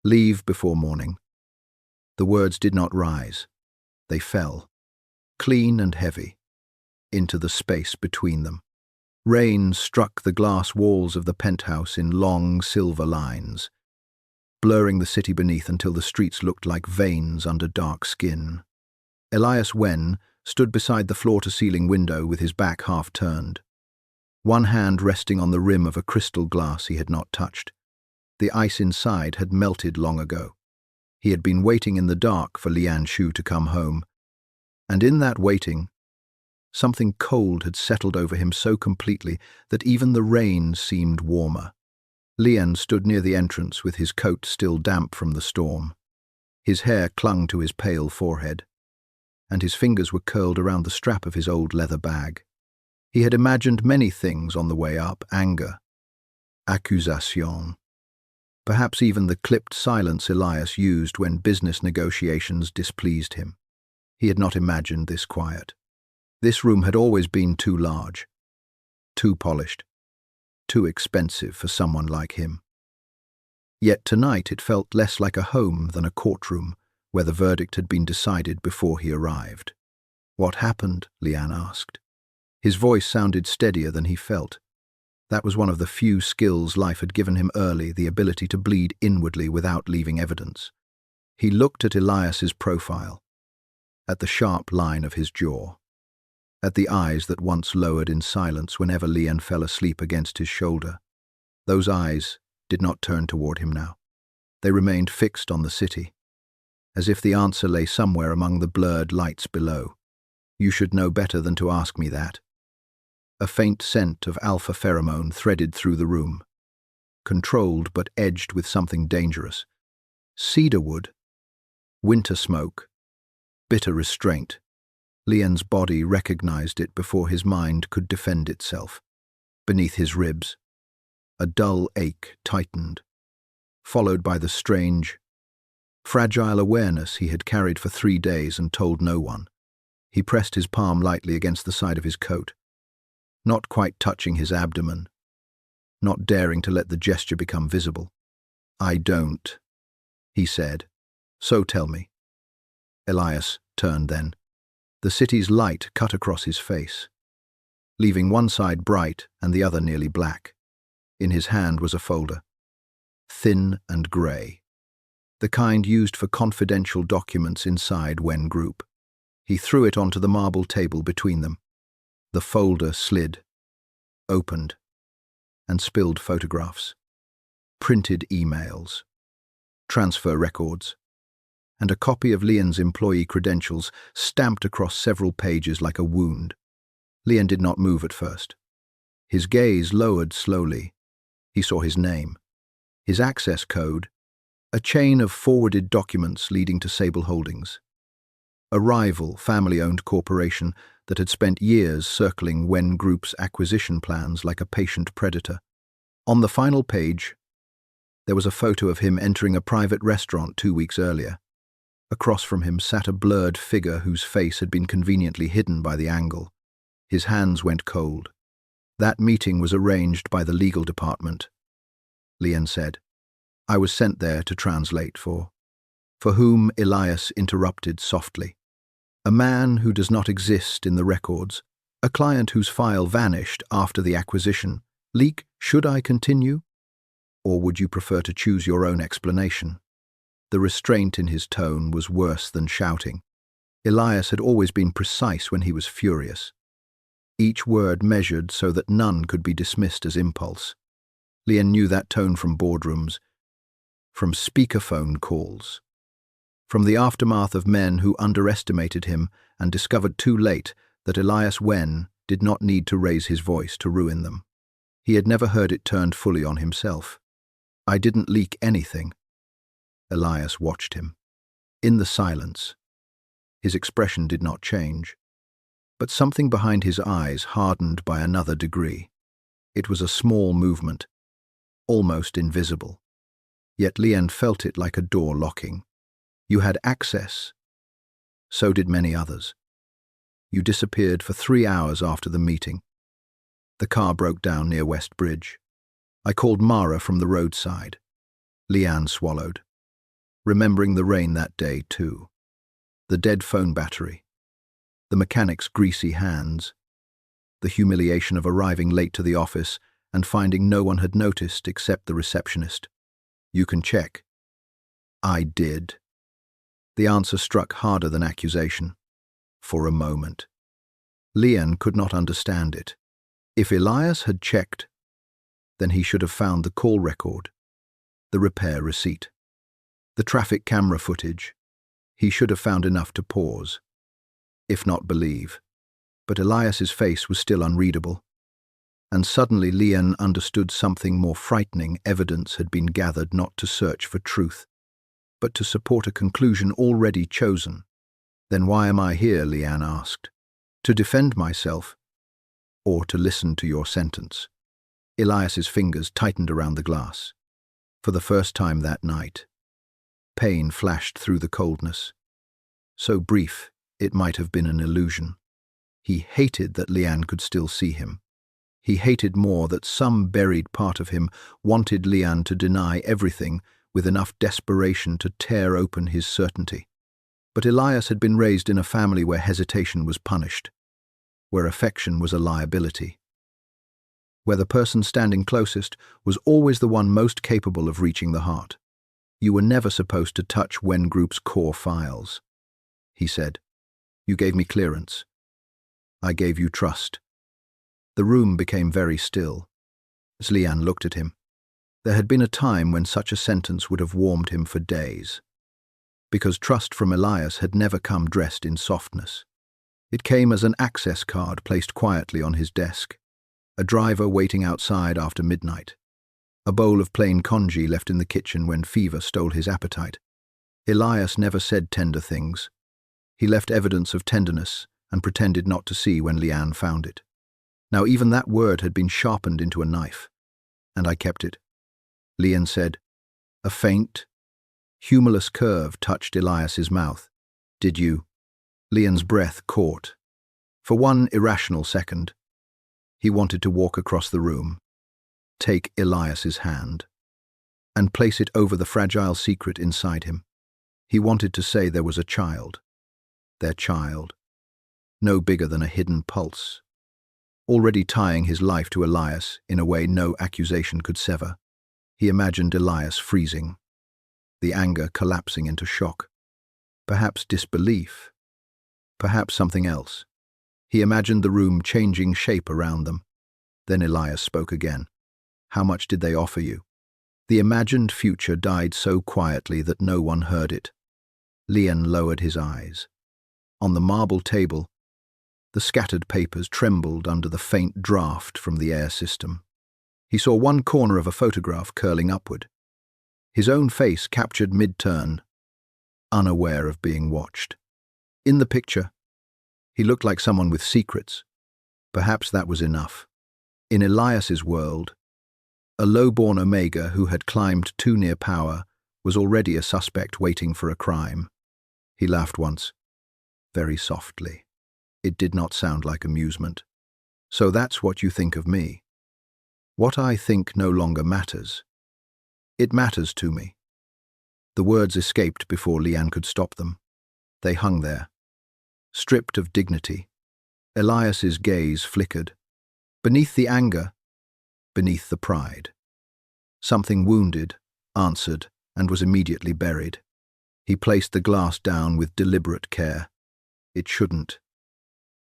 Leave before morning. The words did not rise. They fell, clean and heavy, into the space between them. Rain struck the glass walls of the penthouse in long silver lines, blurring the city beneath until the streets looked like veins under dark skin. Elias Wen stood beside the floor-to-ceiling window with his back half turned, one hand resting on the rim of a crystal glass he had not touched. The ice inside had melted long ago. He had been waiting in the dark for Lian Shu to come home, and in that waiting, something cold had settled over him so completely that even the rain seemed warmer. Lian stood near the entrance with his coat still damp from the storm. His hair clung to his pale forehead, and his fingers were curled around the strap of his old leather bag. He had imagined many things on the way up: anger, accusation, perhaps even the clipped silence Elias used when business negotiations displeased him. He had not imagined this quiet. This room had always been too large, too polished, too expensive for someone like him. Yet tonight it felt less like a home than a courtroom where the verdict had been decided before he arrived. "What happened?" Lian asked. His voice sounded steadier than he felt. That was one of the few skills life had given him early, the ability to bleed inwardly without leaving evidence. He looked at Elias's profile, at the sharp line of his jaw, at the eyes that once lowered in silence whenever Lian fell asleep against his shoulder. Those eyes did not turn toward him now. They remained fixed on the city, as if the answer lay somewhere among the blurred lights below. "You should know better than to ask me that." A faint scent of alpha pheromone threaded through the room, controlled but edged with something dangerous. Cedarwood, winter smoke, bitter restraint. Lian's body recognized it before his mind could defend itself. Beneath his ribs, a dull ache tightened, followed by the strange, fragile awareness he had carried for 3 days and told no one. He pressed his palm lightly against the side of his coat, not quite touching his abdomen, not daring to let the gesture become visible. "I don't," he said. "So tell me." Elias turned then. The city's light cut across his face, leaving one side bright and the other nearly black. In his hand was a folder, thin and grey, the kind used for confidential documents inside Wen Group. He threw it onto the marble table between them. The folder slid, opened, and spilled photographs, printed emails, transfer records, and a copy of Lian's employee credentials stamped across several pages like a wound. Lian did not move at first. His gaze lowered slowly. He saw his name, his access code, a chain of forwarded documents leading to Sable Holdings, a rival family-owned corporation that had spent years circling Wen Group's acquisition plans like a patient predator. On the final page, there was a photo of him entering a private restaurant 2 weeks earlier. Across from him sat a blurred figure whose face had been conveniently hidden by the angle. His hands went cold. "That meeting was arranged by the legal department," Lian said. "I was sent there to translate for whom," Elias interrupted softly. "A man who does not exist in the records, a client whose file vanished after the acquisition. Leak, should I continue? Or would you prefer to choose your own explanation?" The restraint in his tone was worse than shouting. Elias had always been precise when he was furious, each word measured so that none could be dismissed as impulse. Lian knew that tone from boardrooms, from speakerphone calls, from the aftermath of men who underestimated him and discovered too late that Elias Wen did not need to raise his voice to ruin them. He had never heard it turned fully on himself. "I didn't leak anything." Elias watched him. In the silence, his expression did not change, but something behind his eyes hardened by another degree. It was a small movement, almost invisible, yet Lian felt it like a door locking. "You had access. So did many others. You disappeared for 3 hours after the meeting. The car broke down near West Bridge. I called Mara from the roadside." Lian swallowed. remembering the rain that day too. The dead phone battery, the mechanic's greasy hands, the humiliation of arriving late to the office and finding no one had noticed except the receptionist. "You can check." "I did." The answer struck harder than accusation. For a moment. Leanne could not understand it. If Elias had checked, then he should have found the call record, the repair receipt, the traffic camera footage. He should have found enough to pause, if not believe. But Elias's face was still unreadable. And suddenly Leanne understood something more frightening. Evidence had been gathered not to search for truth, but to support a conclusion already chosen. "Then why am I here?" Leanne asked. "To defend myself, or to listen to your sentence?" Elias's fingers tightened around the glass. For the first time that night, pain flashed through the coldness. So brief, it might have been an illusion. He hated that Leanne could still see him. He hated more that some buried part of him wanted Leanne to deny everything with enough desperation to tear open his certainty. But Elias had been raised in a family where hesitation was punished, where affection was a liability, where the person standing closest was always the one most capable of reaching the heart. "You were never supposed to touch Wen Group's core files," he said. "You gave me clearance. I gave you trust." The room became very still as Leanne looked at him. There had been a time when such a sentence would have warmed him for days, because trust from Elias had never come dressed in softness. It came as an access card placed quietly on his desk, a driver waiting outside after midnight, a bowl of plain congee left in the kitchen when fever stole his appetite. Elias never said tender things. He left evidence of tenderness and pretended not to see when Leanne found it. Now even that word had been sharpened into a knife, and I kept it. Leanne said. A faint, humorless curve touched Elias's mouth. "Did you?" Leanne's breath caught. For one irrational second, he wanted to walk across the room, take Elias's hand, and place it over the fragile secret inside him. He wanted to say there was a child, their child, no bigger than a hidden pulse, already tying his life to Elias in a way no accusation could sever. He imagined Elias freezing, the anger collapsing into shock, perhaps disbelief, perhaps something else. He imagined the room changing shape around them. Then Elias spoke again. "How much did they offer you?" The imagined future died so quietly that no one heard it. Leanne lowered his eyes. On the marble table, the scattered papers trembled under the faint draft from the air system. He saw one corner of a photograph curling upward, his own face captured mid-turn, unaware of being watched. In the picture, he looked like someone with secrets. Perhaps that was enough. In Elias's world, a low-born Omega who had climbed too near power was already a suspect waiting for a crime. He laughed once, very softly. It did not sound like amusement. "So that's what you think of me. What I think no longer matters. It matters to me." The words escaped before Leanne could stop them. They hung there, stripped of dignity. Elias's gaze flickered. Beneath the anger, beneath the pride. Something wounded, answered, and was immediately buried. He placed the glass down with deliberate care. "It shouldn't."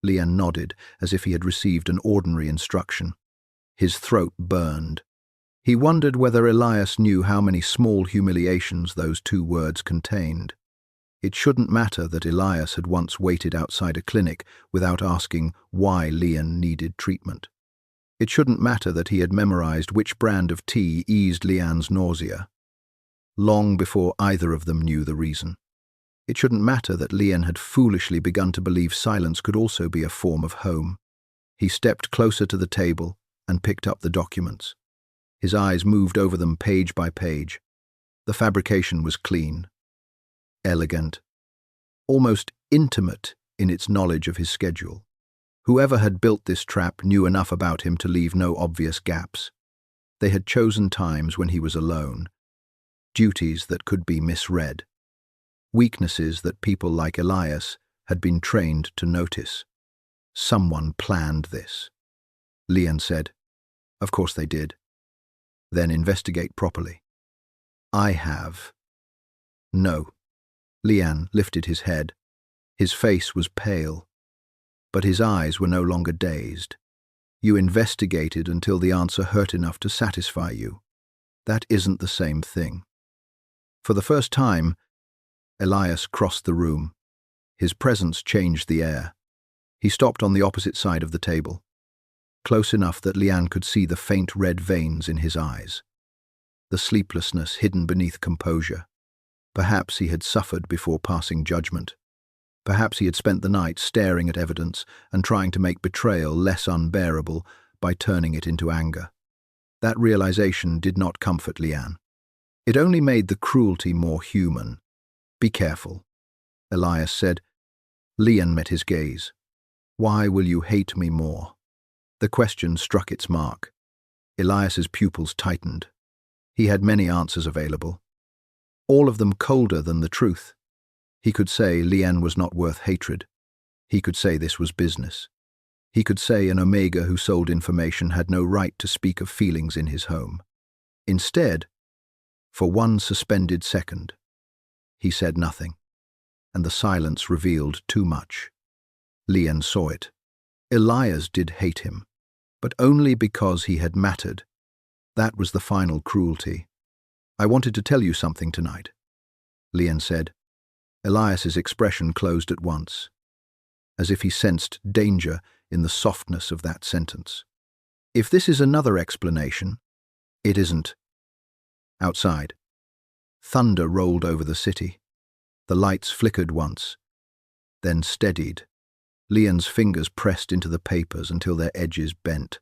Leanne nodded, as if he had received an ordinary instruction. His throat burned. He wondered whether Elias knew how many small humiliations those two words contained. It shouldn't matter that Elias had once waited outside a clinic without asking why Leanne needed treatment. It shouldn't matter that he had memorized which brand of tea eased Leanne's nausea, long before either of them knew the reason. It shouldn't matter that Leanne had foolishly begun to believe silence could also be a form of home. He stepped closer to the table and picked up the documents. His eyes moved over them page by page. The fabrication was clean, elegant, almost intimate in its knowledge of his schedule. Whoever had built this trap knew enough about him to leave no obvious gaps. They had chosen times when he was alone, duties that could be misread, weaknesses that people like Elias had been trained to notice. Someone planned this. Leanne said, "Of course they did." "Then investigate properly." "I have." "No." Leanne lifted his head. His face was pale, but his eyes were no longer dazed. "You investigated until the answer hurt enough to satisfy you. That isn't the same thing." For the first time, Elias crossed the room. His presence changed the air. He stopped on the opposite side of the table, close enough that Leanne could see the faint red veins in his eyes, the sleeplessness hidden beneath composure. Perhaps he had suffered before passing judgment. Perhaps he had spent the night staring at evidence and trying to make betrayal less unbearable by turning it into anger. That realization did not comfort Leanne. It only made the cruelty more human. "Be careful," Elias said. Leanne met his gaze. "Why will you hate me more?" The question struck its mark. Elias's pupils tightened. He had many answers available, all of them colder than the truth. He could say Leanne was not worth hatred. He could say this was business. He could say an Omega who sold information had no right to speak of feelings in his home. Instead, for one suspended second, he said nothing, and the silence revealed too much. Leanne saw it. Elias did hate him, but only because he had mattered. That was the final cruelty. "I wanted to tell you something tonight," Leanne said. Elias's expression closed at once, as if he sensed danger in the softness of that sentence. "If this is another explanation—" "It isn't." Outside, thunder rolled over the city. The lights flickered once, then steadied. Leanne's fingers pressed into the papers until their edges bent.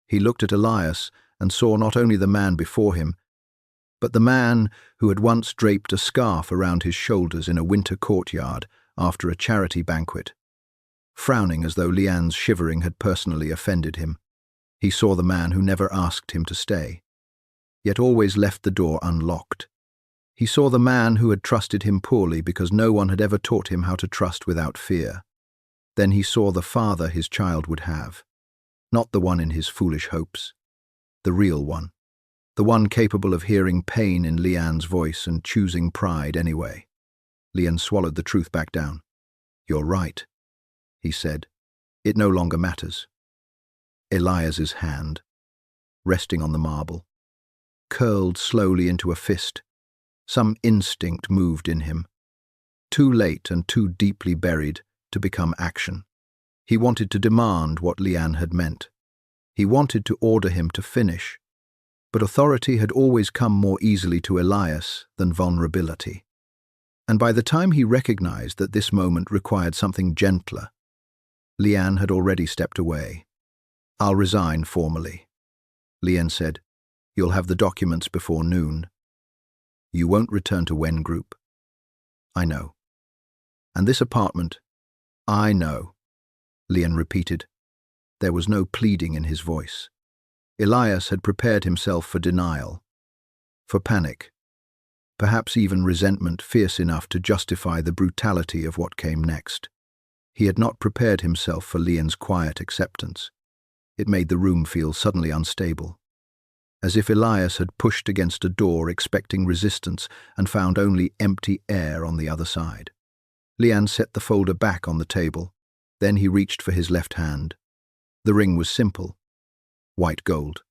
He looked at Elias and saw not only the man before him, but the man who had once draped a scarf around his shoulders in a winter courtyard after a charity banquet. Frowning as though Leanne's shivering had personally offended him, he saw the man who never asked him to stay, yet always left the door unlocked. He saw the man who had trusted him poorly because no one had ever taught him how to trust without fear. Then he saw the father his child would have, not the one in his foolish hopes, the real one. The one capable of hearing pain in Leanne's voice and choosing pride anyway. Leanne swallowed the truth back down. "You're right," he said. "It no longer matters." Elias's hand, resting on the marble, curled slowly into a fist. Some instinct moved in him, too late and too deeply buried to become action. He wanted to demand what Leanne had meant. He wanted to order him to finish. But authority had always come more easily to Elias than vulnerability. And by the time he recognized that this moment required something gentler, Leanne had already stepped away. "I'll resign formally," Leanne said. "You'll have the documents before noon. You won't return to Wen Group." "I know." "And this apartment—" "I know," Leanne repeated. There was no pleading in his voice. Elias had prepared himself for denial, for panic, perhaps even resentment fierce enough to justify the brutality of what came next. He had not prepared himself for Leanne's quiet acceptance. It made the room feel suddenly unstable, as if Elias had pushed against a door expecting resistance and found only empty air on the other side. Leanne set the folder back on the table. Then he reached for his left hand. The ring was simple, white gold.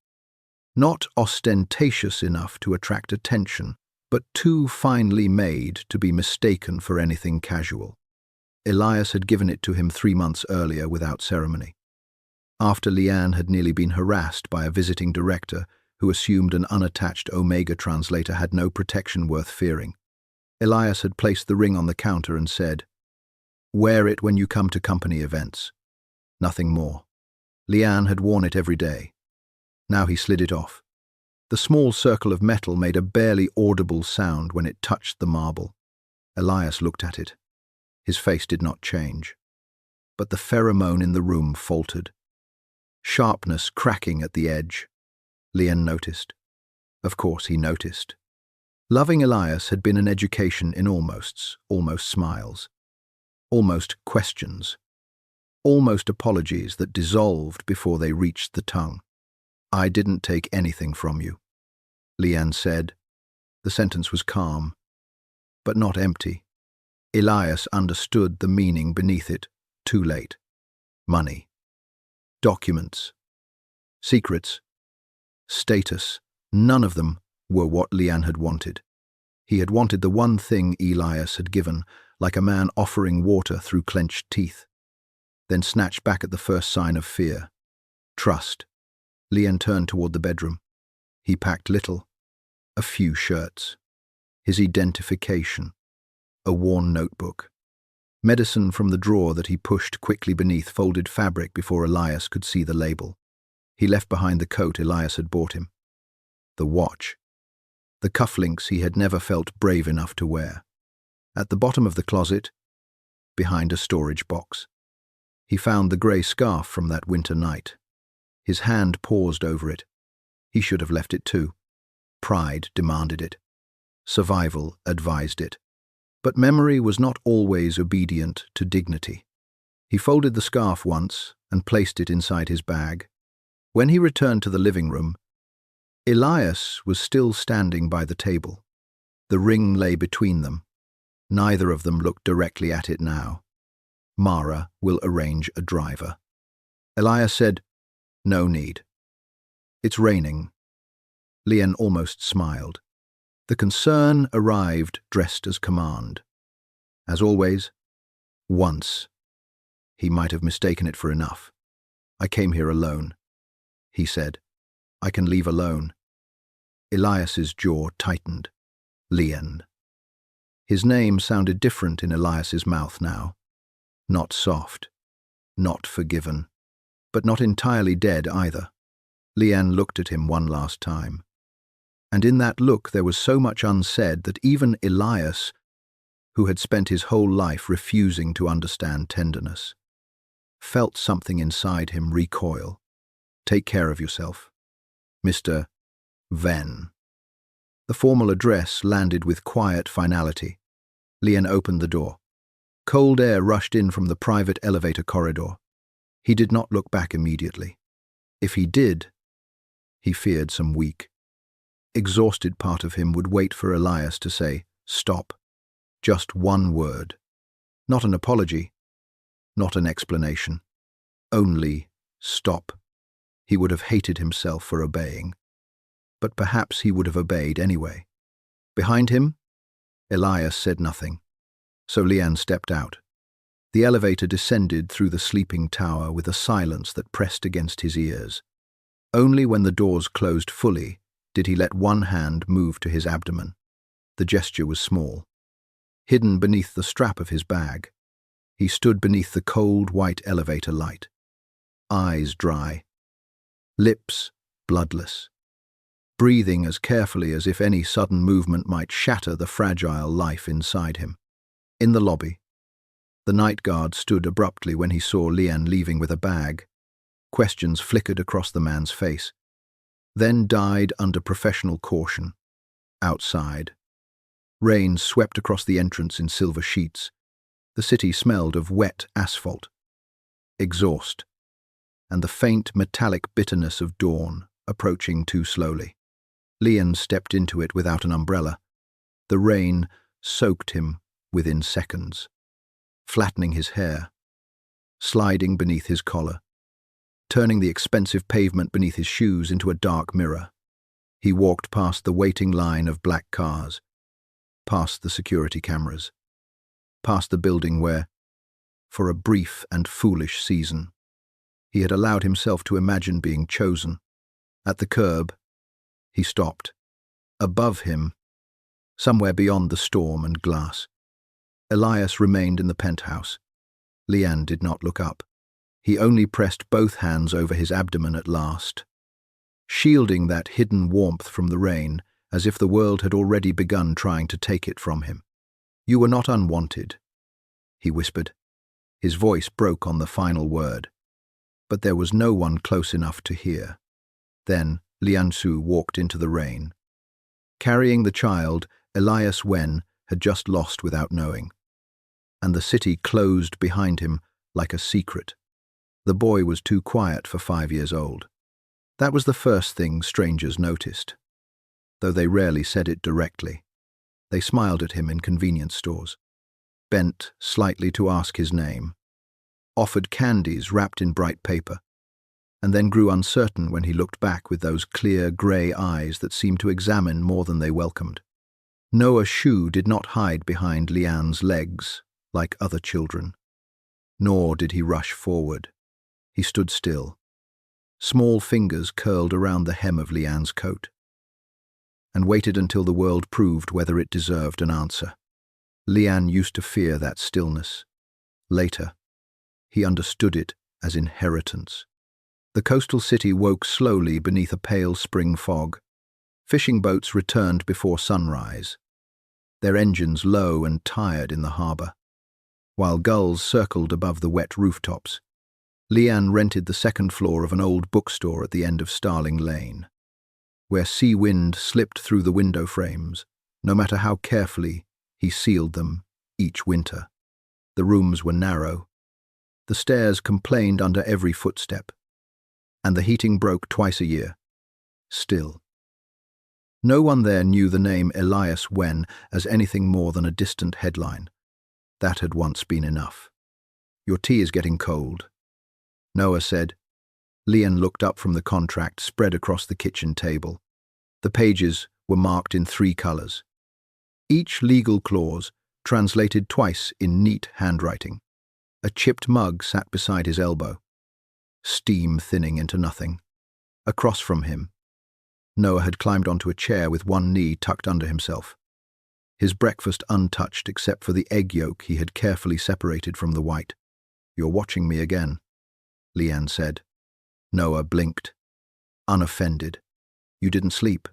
Not ostentatious enough to attract attention, but too finely made to be mistaken for anything casual. Elias had given it to him 3 months earlier without ceremony, after Leanne had nearly been harassed by a visiting director who assumed an unattached Omega translator had no protection worth fearing. Elias had placed the ring on the counter and said, "Wear it when you come to company events." Nothing more. Leanne had worn it every day. Now he slid it off. The small circle of metal made a barely audible sound when it touched the marble. Elias looked at it. His face did not change, but the pheromone in the room faltered. Sharpness cracking at the edge. Leanne noticed. Of course he noticed. Loving Elias had been an education in almosts, almost smiles, almost questions, almost apologies that dissolved before they reached the tongue. "I didn't take anything from you," Leanne said. The sentence was calm, but not empty. Elias understood the meaning beneath it too late. Money, documents, secrets, status, none of them were what Leanne had wanted. He had wanted the one thing Elias had given, like a man offering water through clenched teeth, then snatched back at the first sign of fear. Trust. Leanne turned toward the bedroom. He packed little, a few shirts, his identification, a worn notebook, medicine from the drawer that he pushed quickly beneath folded fabric before Elias could see the label. He left behind the coat Elias had bought him, the watch, the cufflinks he had never felt brave enough to wear. At the bottom of the closet, behind a storage box, he found the grey scarf from that winter night. His hand paused over it. He should have left it too. Pride demanded it. Survival advised it. But memory was not always obedient to dignity. He folded the scarf once and placed it inside his bag. When he returned to the living room, Elias was still standing by the table. The ring lay between them. Neither of them looked directly at it now. "Mara will arrange a driver." Elias said, "No need. It's raining." Leanne almost smiled. The concern arrived dressed as command. As always, once. He might have mistaken it for enough. "I came here alone," he said. "I can leave alone." Elias's jaw tightened. Leanne. His name sounded different in Elias's mouth now. Not soft, not forgiven, but not entirely dead either. Leanne looked at him one last time. And in that look there was so much unsaid that even Elias, who had spent his whole life refusing to understand tenderness, felt something inside him recoil. "Take care of yourself, Mr. Venn." The formal address landed with quiet finality. Leanne opened the door. Cold air rushed in from the private elevator corridor. He did not look back immediately. If he did, he feared some weak, exhausted part of him would wait for Elias to say, "Stop." Just one word. Not an apology, not an explanation. Only stop. He would have hated himself for obeying. But perhaps he would have obeyed anyway. Behind him, Elias said nothing. So Leanne stepped out. The elevator descended through the sleeping tower with a silence that pressed against his ears. Only when the doors closed fully did he let one hand move to his abdomen. The gesture was small. Hidden beneath the strap of his bag, he stood beneath the cold white elevator light. Eyes dry. Lips bloodless. Breathing as carefully as if any sudden movement might shatter the fragile life inside him. In the lobby, the night guard stood abruptly when he saw Leanne leaving with a bag. Questions flickered across the man's face, then died under professional caution. Outside, rain swept across the entrance in silver sheets. The city smelled of wet asphalt, exhaust, and the faint metallic bitterness of dawn approaching too slowly. Leanne stepped into it without an umbrella. The rain soaked him within seconds, flattening his hair, sliding beneath his collar, turning the expensive pavement beneath his shoes into a dark mirror. He walked past the waiting line of black cars, past the security cameras, past the building where, for a brief and foolish season, he had allowed himself to imagine being chosen. At the curb, he stopped. Above him, somewhere beyond the storm and glass, Elias remained in the penthouse. Leanne did not look up. He only pressed both hands over his abdomen at last, shielding that hidden warmth from the rain, as if the world had already begun trying to take it from him. "You were not unwanted," he whispered. His voice broke on the final word, but there was no one close enough to hear. Then Liansu walked into the rain. Carrying the child, Elias Wen had just lost without knowing, and the city closed behind him like a secret. The boy was too quiet for 5 years old. That was the first thing strangers noticed, though they rarely said it directly. They smiled at him in convenience stores, bent slightly to ask his name, offered candies wrapped in bright paper, and then grew uncertain when he looked back with those clear grey eyes that seemed to examine more than they welcomed. Noah Shu did not hide behind Lian's legs like other children, nor did he rush forward. He stood still, small fingers curled around the hem of Lian's coat, and waited until the world proved whether it deserved an answer. Lian used to fear that stillness. Later, he understood it as inheritance. The coastal city woke slowly beneath a pale spring fog. Fishing boats returned before sunrise, their engines low and tired in the harbour, while gulls circled above the wet rooftops. Lian rented the second floor of an old bookstore at the end of Starling Lane, where sea wind slipped through the window frames, no matter how carefully he sealed them each winter. The rooms were narrow. The stairs complained under every footstep, and the heating broke twice a year. Still, no one there knew the name Elias Wen as anything more than a distant headline. That had once been enough. "Your tea is getting cold," Noah said. Lian looked up from the contract spread across the kitchen table. The pages were marked in 3 colors, each legal clause translated twice in neat handwriting. A chipped mug sat beside his elbow, steam thinning into nothing. Across from him, Noah had climbed onto a chair with one knee tucked under himself, his breakfast untouched except for the egg yolk he had carefully separated from the white. "You're watching me again," Lian said. Noah blinked, unoffended. "You didn't sleep."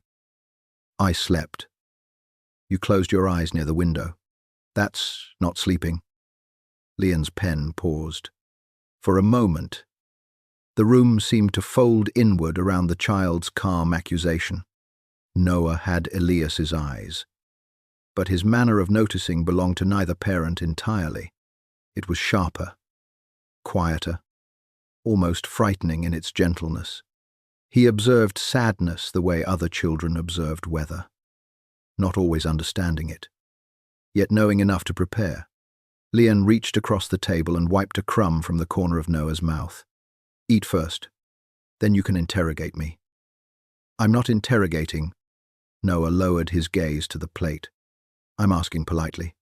"I slept." "You closed your eyes near the window." "That's not sleeping." Lian's pen paused. For a moment, the room seemed to fold inward around the child's calm accusation. Noah had Elias's eyes, but his manner of noticing belonged to neither parent entirely. It was sharper, quieter, almost frightening in its gentleness. He observed sadness the way other children observed weather, not always understanding it, yet knowing enough to prepare. Lian reached across the table and wiped a crumb from the corner of Noah's mouth. "Eat first, then you can interrogate me." "I'm not interrogating." Noah lowered his gaze to the plate. "I'm asking politely."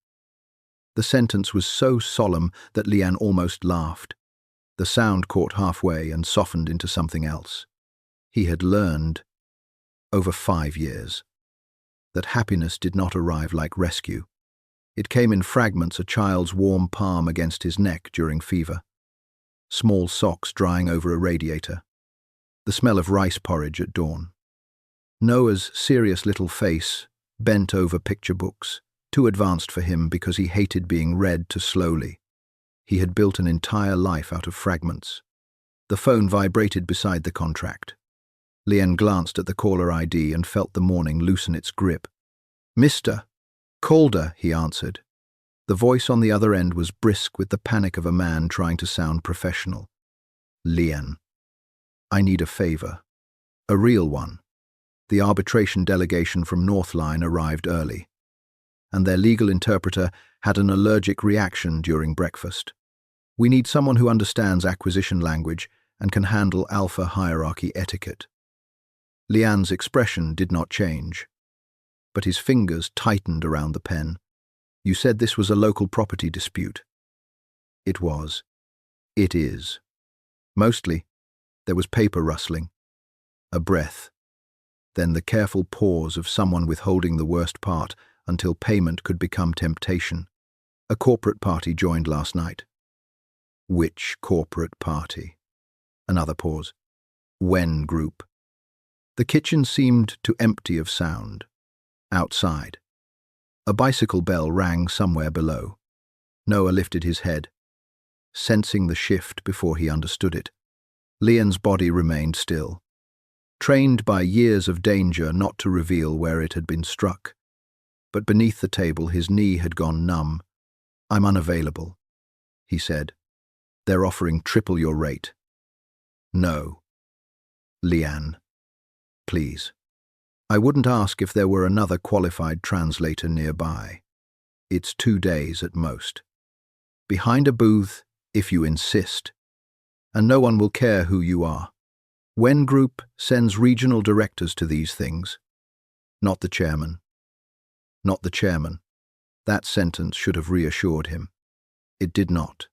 The sentence was so solemn that Lian almost laughed. The sound caught halfway and softened into something else. He had learned, over 5 years, that happiness did not arrive like rescue. It came in fragments, a child's warm palm against his neck during fever, small socks drying over a radiator, the smell of rice porridge at dawn. Noah's serious little face bent over picture books, too advanced for him because he hated being read too slowly. He had built an entire life out of fragments. The phone vibrated beside the contract. Lian glanced at the caller ID and felt the morning loosen its grip. "Mr. Calder," he answered. The voice on the other end was brisk with the panic of a man trying to sound professional. "Lian, I need a favor. A real one." The arbitration delegation from Northline arrived early, and their legal interpreter had an allergic reaction during breakfast. "We need someone who understands acquisition language and can handle alpha hierarchy etiquette." Lian's expression did not change, but his fingers tightened around the pen. "You said this was a local property dispute." "It was. It is. Mostly, there was paper rustling, a breath, then the careful pause of someone withholding the worst part until payment could become temptation. A corporate party joined last night." "Which corporate party?" Another pause. "Wen Group." The kitchen seemed to empty of sound. Outside, a bicycle bell rang somewhere below. Noah lifted his head, sensing the shift before he understood it. Lian's body remained still, trained by years of danger not to reveal where it had been struck. But beneath the table, his knee had gone numb. "I'm unavailable," he said. "They're offering triple your rate." "No. Leanne, please." "I wouldn't ask if there were another qualified translator nearby. It's 2 days at most. Behind a booth, if you insist. And no one will care who you are. When Group sends regional directors to these things. Not the chairman. Not the chairman." That sentence should have reassured him. It did not.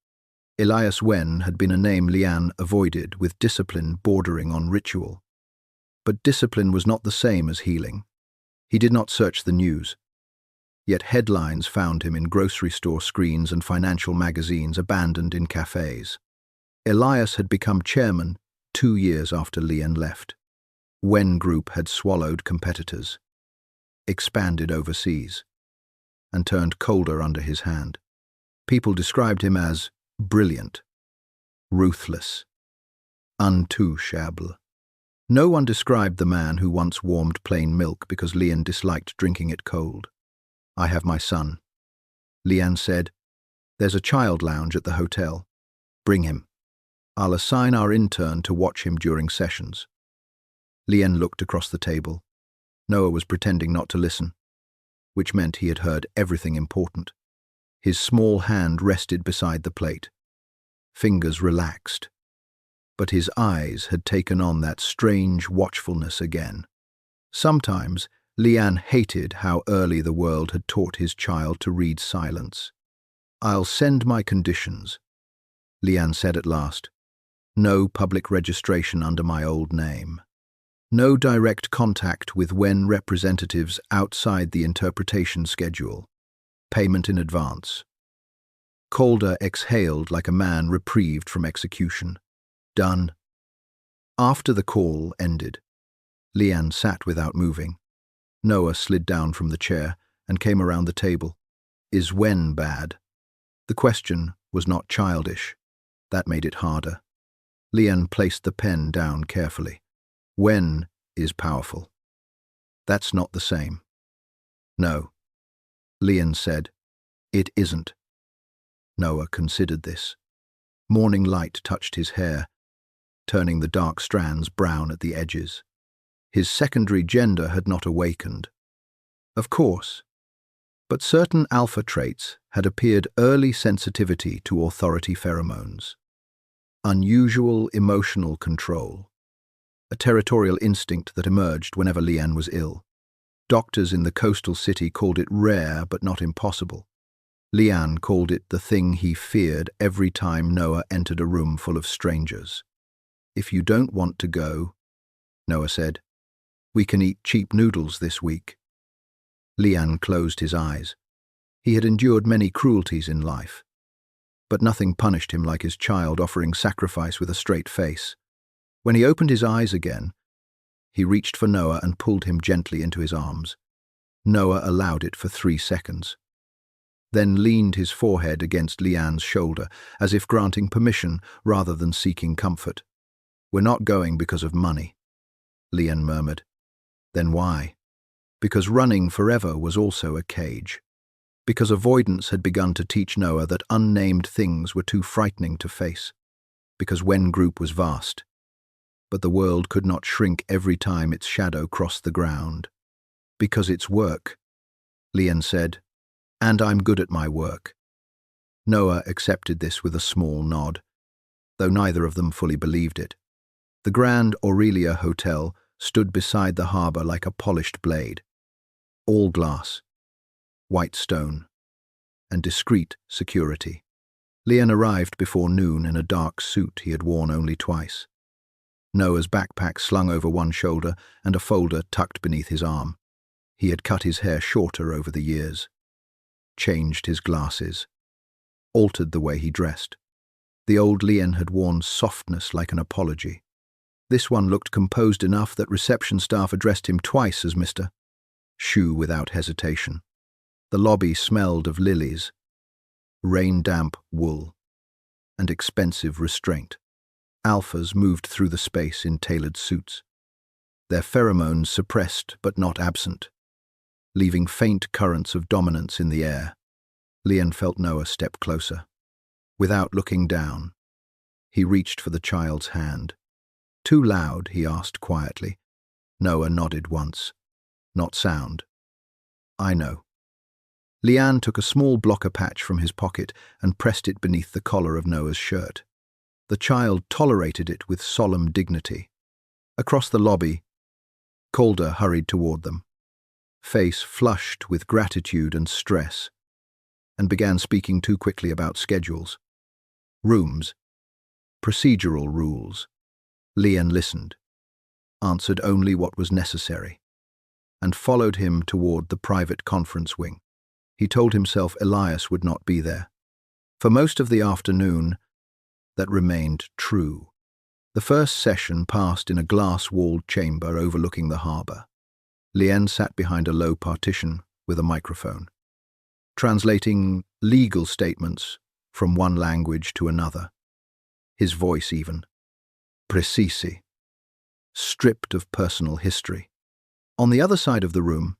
Elias Wen had been a name Leanne avoided, with discipline bordering on ritual. But discipline was not the same as healing. He did not search the news. Yet headlines found him in grocery store screens and financial magazines abandoned in cafes. Elias had become chairman 2 years after Leanne left. Wen Group had swallowed competitors, expanded overseas, and turned colder under his hand. People described him as brilliant, ruthless, untouchable. No one described the man who once warmed plain milk because Leanne disliked drinking it cold. "I have my son," Leanne said. "There's a child lounge at the hotel. Bring him. I'll assign our intern to watch him during sessions." Leanne looked across the table. Noah was pretending not to listen, which meant he had heard everything important. His small hand rested beside the plate. Fingers relaxed. But his eyes had taken on that strange watchfulness again. Sometimes Leanne hated how early the world had taught his child to read silence. "I'll send my conditions," Leanne said at last. "No public registration under my old name. No direct contact with Wen representatives outside the interpretation schedule. Payment in advance." Calder exhaled like a man reprieved from execution. "Done." After the call ended, Leanne sat without moving. Noah slid down from the chair and came around the table. "Is Wen bad?" The question was not childish. That made it harder. Leanne placed the pen down carefully. "Wen is powerful. That's not the same." "No," Leanne said. "It isn't." Noah considered this. Morning light touched his hair, turning the dark strands brown at the edges. His secondary gender had not awakened. Of course. But certain alpha traits had appeared: early sensitivity to authority pheromones, unusual emotional control, a territorial instinct that emerged whenever Leanne was ill. Doctors in the coastal city called it rare but not impossible. Leanne called it the thing he feared every time Noah entered a room full of strangers. "If you don't want to go," Noah said, "we can eat cheap noodles this week." Leanne closed his eyes. He had endured many cruelties in life, but nothing punished him like his child offering sacrifice with a straight face. When he opened his eyes again, he reached for Noah and pulled him gently into his arms. Noah allowed it for 3 seconds, then leaned his forehead against Leanne's shoulder, as if granting permission rather than seeking comfort. "We're not going because of money," Leanne murmured. "Then why?" Because running forever was also a cage. Because avoidance had begun to teach Noah that unnamed things were too frightening to face. Because Wen Group was vast, but the world could not shrink every time its shadow crossed the ground. Because it's work, Leanne said, "and I'm good at my work." Noah accepted this with a small nod, though neither of them fully believed it. The Grand Aurelia Hotel stood beside the harbour like a polished blade. All glass, white stone, and discreet security. Leanne arrived before noon in a dark suit he had worn only twice. Noah's backpack slung over one shoulder and a folder tucked beneath his arm. He had cut his hair shorter over the years, changed his glasses, altered the way he dressed. The old Leanne had worn softness like an apology. This one looked composed enough that reception staff addressed him twice as Mr. Shu without hesitation. The lobby smelled of lilies, rain-damp wool, and expensive restraint. Alphas moved through the space in tailored suits, their pheromones suppressed but not absent. leaving faint currents of dominance in the air. Lian felt Noah step closer. Without looking down, he reached for the child's hand. "Too loud?" he asked quietly. Noah nodded once. "Not sound." "I know." Lian took a small blocker patch from his pocket and pressed it beneath the collar of Noah's shirt. The child tolerated it with solemn dignity. Across the lobby, Calder hurried toward them, face flushed with gratitude and stress, and began speaking too quickly about schedules, rooms, procedural rules. Lian listened, answered only what was necessary, and followed him toward the private conference wing. He told himself Elias would not be there. For most of the afternoon, that remained true. The first session passed in a glass-walled chamber overlooking the harbour. Lian sat behind a low partition with a microphone, translating legal statements from one language to another. His voice even, precisi, stripped of personal history. On the other side of the room,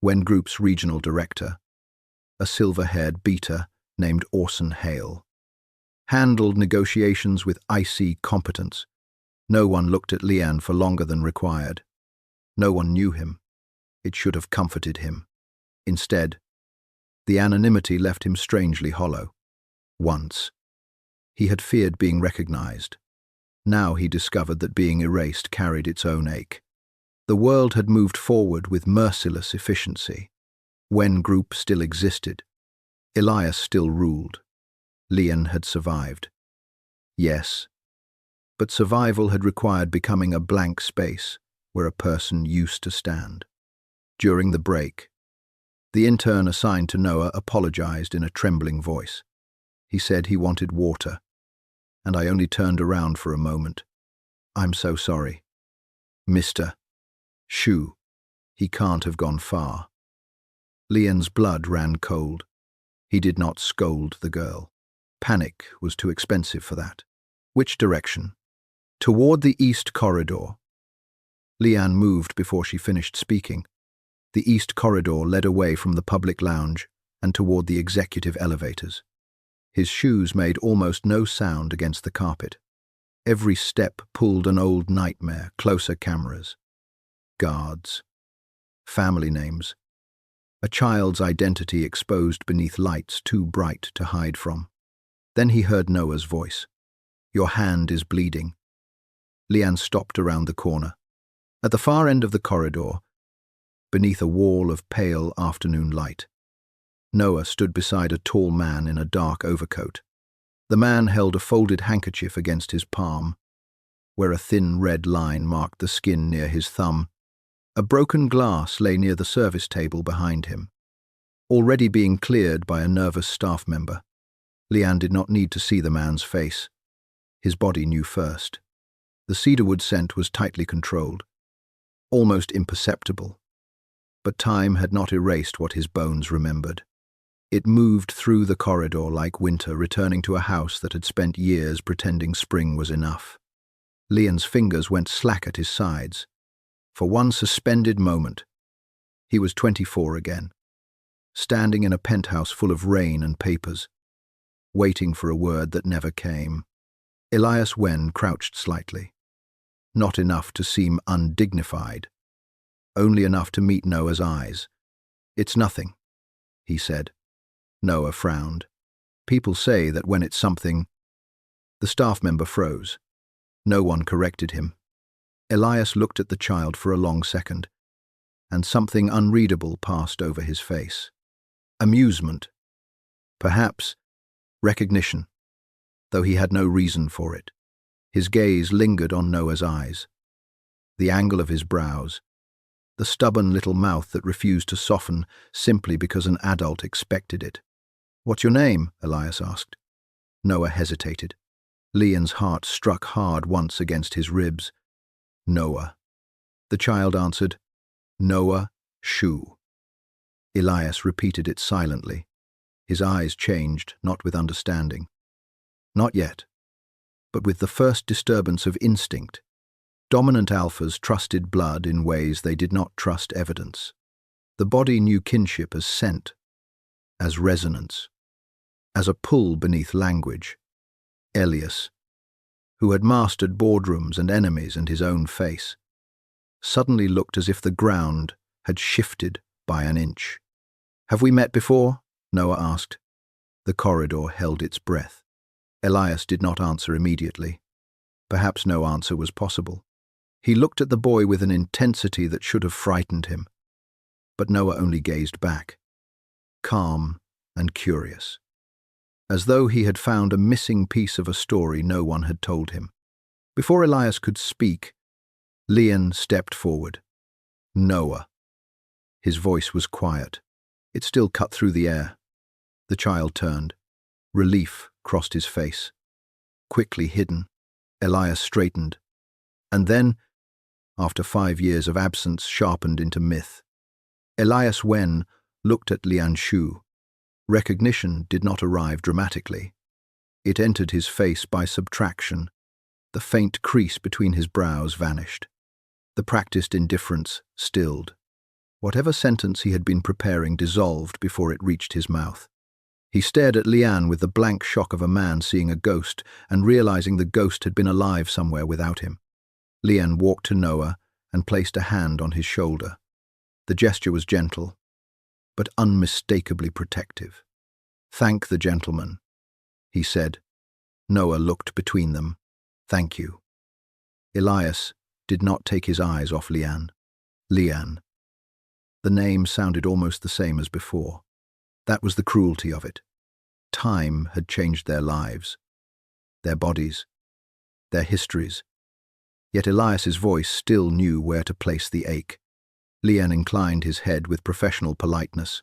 Wen Group's regional director, a silver-haired beater named Orson Hale, handled negotiations with icy competence. No one looked at Lian for longer than required. No one knew him. It should have comforted him. Instead, the anonymity left him strangely hollow. Once, he had feared being recognized. Now he discovered that being erased carried its own ache. The world had moved forward with merciless efficiency. Wen Group still existed. Elias still ruled. Lian had survived. Yes, but survival had required becoming a blank space where a person used to stand. During the break, the intern assigned to Noah apologized in a trembling voice. He said he wanted water, and I only turned around for a moment. "I'm so sorry. Mr. Shu, he can't have gone far." Lian's blood ran cold. He did not scold the girl. Panic was too expensive for that. Which direction? Toward the east corridor. Lian moved before she finished speaking. The east corridor led away from the public lounge and toward the executive elevators. His shoes made almost no sound against the carpet. Every step pulled an old nightmare, closer cameras, guards, family names, a child's identity exposed beneath lights too bright to hide from. Then he heard Noah's voice. "Your hand is bleeding." Lian stopped around the corner. At the far end of the corridor, beneath a wall of pale afternoon light, Noah stood beside a tall man in a dark overcoat. The man held a folded handkerchief against his palm, where a thin red line marked the skin near his thumb. A broken glass lay near the service table behind him, already being cleared by a nervous staff member. Lian did not need to see the man's face. His body knew first. The cedarwood scent was tightly controlled, almost imperceptible, but time had not erased what his bones remembered. It moved through the corridor like winter returning to a house that had spent years pretending spring was enough. Lian's fingers went slack at his sides. For one suspended moment, he was 24 again, standing in a penthouse full of rain and papers, waiting for a word that never came. Elias Wen crouched slightly, not enough to seem undignified, only enough to meet Noah's eyes. "It's nothing," he said. Noah frowned. "People say that when it's something—" The staff member froze. No one corrected him. Elias looked at the child for a long second, and something unreadable passed over his face. Amusement. Perhaps recognition, though he had no reason for it. His gaze lingered on Noah's eyes, the angle of his brows, the stubborn little mouth that refused to soften simply because an adult expected it. "What's your name?" Elias asked. Noah hesitated. Lian's heart struck hard once against his ribs. "Noah." The child answered, "Noah Shu." Elias repeated it silently. His eyes changed, not with understanding. Not yet, but with the first disturbance of instinct. Dominant alphas trusted blood in ways they did not trust evidence. The body knew kinship as scent, as resonance, as a pull beneath language. Elias, who had mastered boardrooms and enemies and his own face, suddenly looked as if the ground had shifted by an inch. "Have we met before?" Noah asked. The corridor held its breath. Elias did not answer immediately. Perhaps no answer was possible. He looked at the boy with an intensity that should have frightened him. But Noah only gazed back, calm and curious, as though he had found a missing piece of a story no one had told him. Before Elias could speak, Leon stepped forward. "Noah." His voice was quiet. It still cut through the air. The child turned. Relief crossed his face. Quickly hidden, Elias straightened. And then, after 5 years of absence sharpened into myth, Elias Wen looked at Lian Shu. Recognition did not arrive dramatically. It entered his face by subtraction. The faint crease between his brows vanished. The practiced indifference stilled. Whatever sentence he had been preparing dissolved before it reached his mouth. He stared at Lian with the blank shock of a man seeing a ghost and realizing the ghost had been alive somewhere without him. Lian walked to Noah and placed a hand on his shoulder. The gesture was gentle, but unmistakably protective. "Thank the gentleman," he said. Noah looked between them. "Thank you." Elias did not take his eyes off Lian. Lian. The name sounded almost the same as before. That was the cruelty of it. Time had changed their lives, their bodies, their histories. Yet Elias's voice still knew where to place the ache. Lian inclined his head with professional politeness.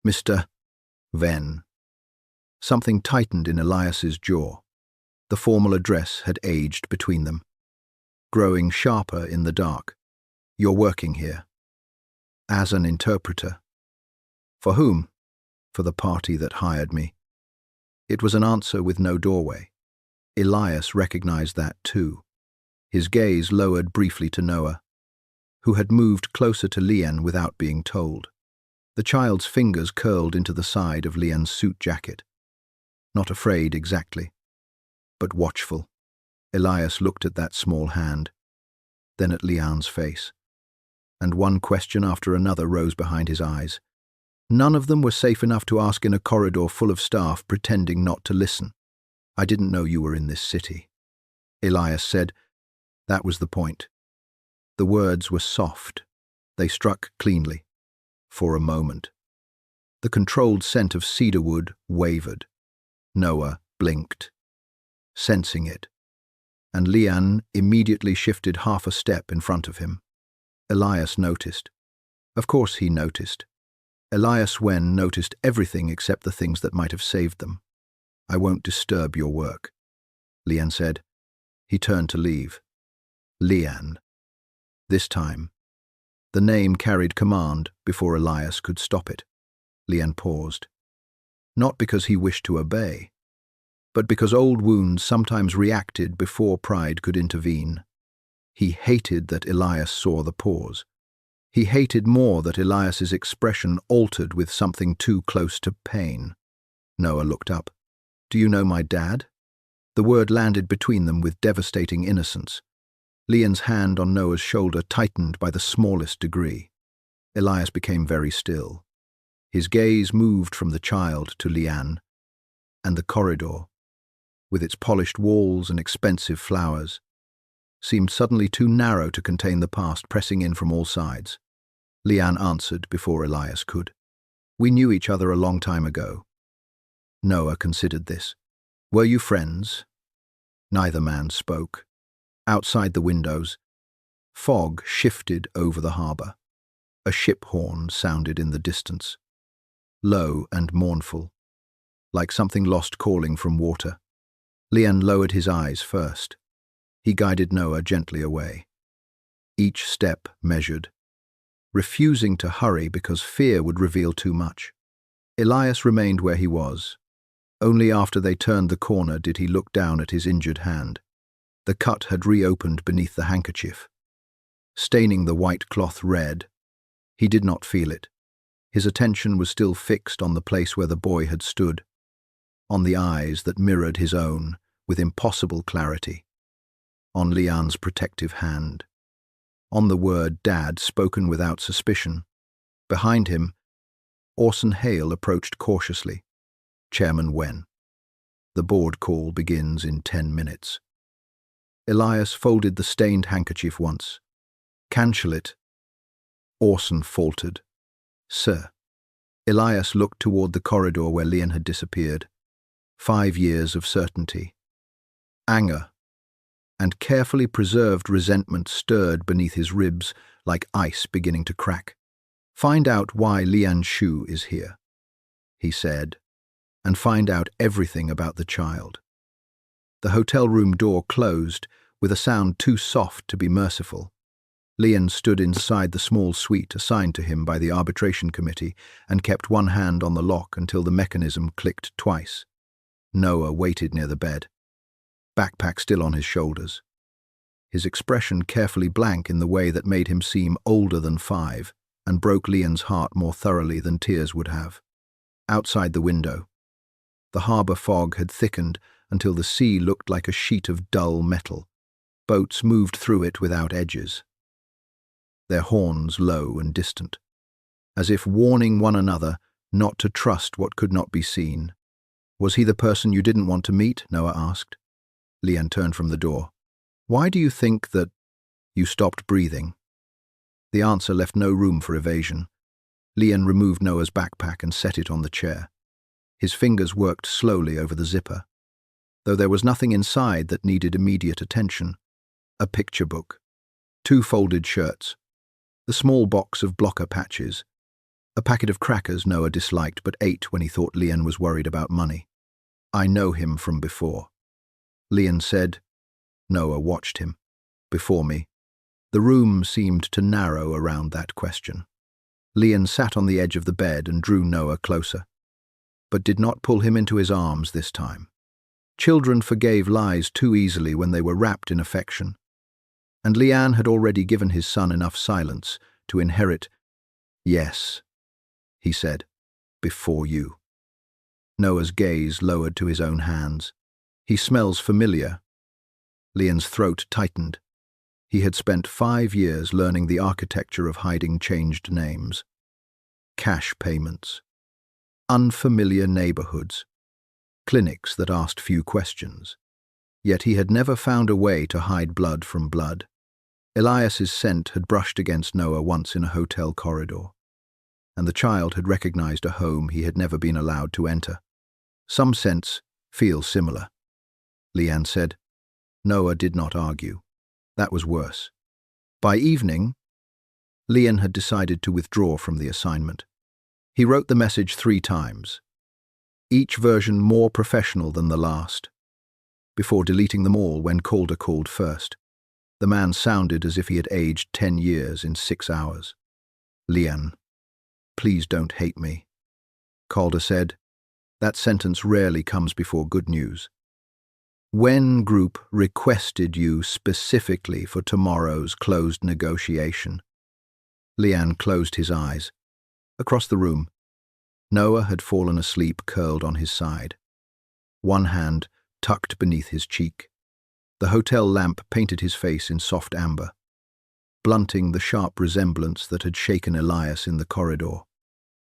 "Mr. Ven." Something tightened in Elias's jaw. The formal address had aged between them, growing sharper in the dark. "You're working here." "As an interpreter." "For whom?" "For the party that hired me." It was an answer with no doorway. Elias recognized that too. His gaze lowered briefly to Noah, who had moved closer to Lian without being told. The child's fingers curled into the side of Lian's suit jacket. Not afraid exactly, but watchful. Elias looked at that small hand, then at Lian's face, and one question after another rose behind his eyes. None of them were safe enough to ask in a corridor full of staff pretending not to listen. "I didn't know you were in this city," Elias said. That was the point. The words were soft. They struck cleanly. For a moment. The controlled scent of cedarwood wavered. Noah blinked, sensing it, and Lian immediately shifted half a step in front of him. Elias noticed. Of course he noticed. Elias Wen noticed everything except the things that might have saved them. "I won't disturb your work," Lian said. He turned to leave. Lian. This time, the name carried command before Elias could stop it. Lian paused. Not because he wished to obey, but because old wounds sometimes reacted before pride could intervene. He hated that Elias saw the pause. He hated more that Elias's expression altered with something too close to pain. Noah looked up. "Do you know my dad?" The word landed between them with devastating innocence. Lian's hand on Noah's shoulder tightened by the smallest degree. Elias became very still. His gaze moved from the child to Lian, and the corridor, with its polished walls and expensive flowers, seemed suddenly too narrow to contain the past pressing in from all sides. Lian answered before Elias could. "We knew each other a long time ago." Noah considered this. "Were you friends?" Neither man spoke. Outside the windows, fog shifted over the harbor. A ship horn sounded in the distance, low and mournful, like something lost calling from water. Lian lowered his eyes first. He guided Noah gently away. Each step measured, refusing to hurry because fear would reveal too much. Elias remained where he was. Only after they turned the corner did he look down at his injured hand. The cut had reopened beneath the handkerchief, staining the white cloth red. He did not feel it. His attention was still fixed on the place where the boy had stood, on the eyes that mirrored his own with impossible clarity, on Leanne's protective hand, on the word Dad spoken without suspicion. Behind him, Orson Hale approached cautiously. Chairman Wen. The board call begins in 10 minutes. Elias folded the stained handkerchief once. Cancel it. Orson faltered. Sir. Elias looked toward the corridor where Leon had disappeared. 5 years of certainty. Anger and carefully preserved resentment stirred beneath his ribs like ice beginning to crack. Find out why Lian Shu is here, he said, and find out everything about the child. The hotel room door closed with a sound too soft to be merciful. Lian stood inside the small suite assigned to him by the arbitration committee and kept one hand on the lock until the mechanism clicked twice. Noah waited near the bed, backpack still on his shoulders, his expression carefully blank in the way that made him seem older than 5 and broke Lian's heart more thoroughly than tears would have. Outside the window, the harbour fog had thickened until the sea looked like a sheet of dull metal. Boats moved through it without edges, their horns low and distant, as if warning one another not to trust what could not be seen. Was he the person you didn't want to meet? Noah asked. Lian turned from the door. Why do you think that you stopped breathing? The answer left no room for evasion. Lian removed Noah's backpack and set it on the chair. His fingers worked slowly over the zipper, though there was nothing inside that needed immediate attention. A picture book, 2 folded shirts, the small box of blocker patches, a packet of crackers Noah disliked but ate when he thought Lian was worried about money. I know him from before. Lian said. Noah watched him. Before me. The room seemed to narrow around that question. Lian sat on the edge of the bed and drew Noah closer, but did not pull him into his arms this time. Children forgave lies too easily when they were wrapped in affection, and Lian had already given his son enough silence to inherit. Yes, he said, before you. Noah's gaze lowered to his own hands. He smells familiar. Lian's throat tightened. He had spent 5 years learning the architecture of hiding changed names. Cash payments. Unfamiliar neighborhoods. Clinics that asked few questions. Yet he had never found a way to hide blood from blood. Elias's scent had brushed against Noah once in a hotel corridor, and the child had recognized a home he had never been allowed to enter. Some scents feel similar, Lian said. Noah did not argue. That was worse. By evening, Lian had decided to withdraw from the assignment. He wrote the message 3 times, each version more professional than the last, before deleting them all when Calder called first. The man sounded as if he had aged 10 years in 6 hours. Lian, please don't hate me, Calder said. That sentence rarely comes before good news. When Group requested you specifically for tomorrow's closed negotiation. Lian closed his eyes. Across the room, Noah had fallen asleep curled on his side, one hand tucked beneath his cheek. The hotel lamp painted his face in soft amber, blunting the sharp resemblance that had shaken Elias in the corridor.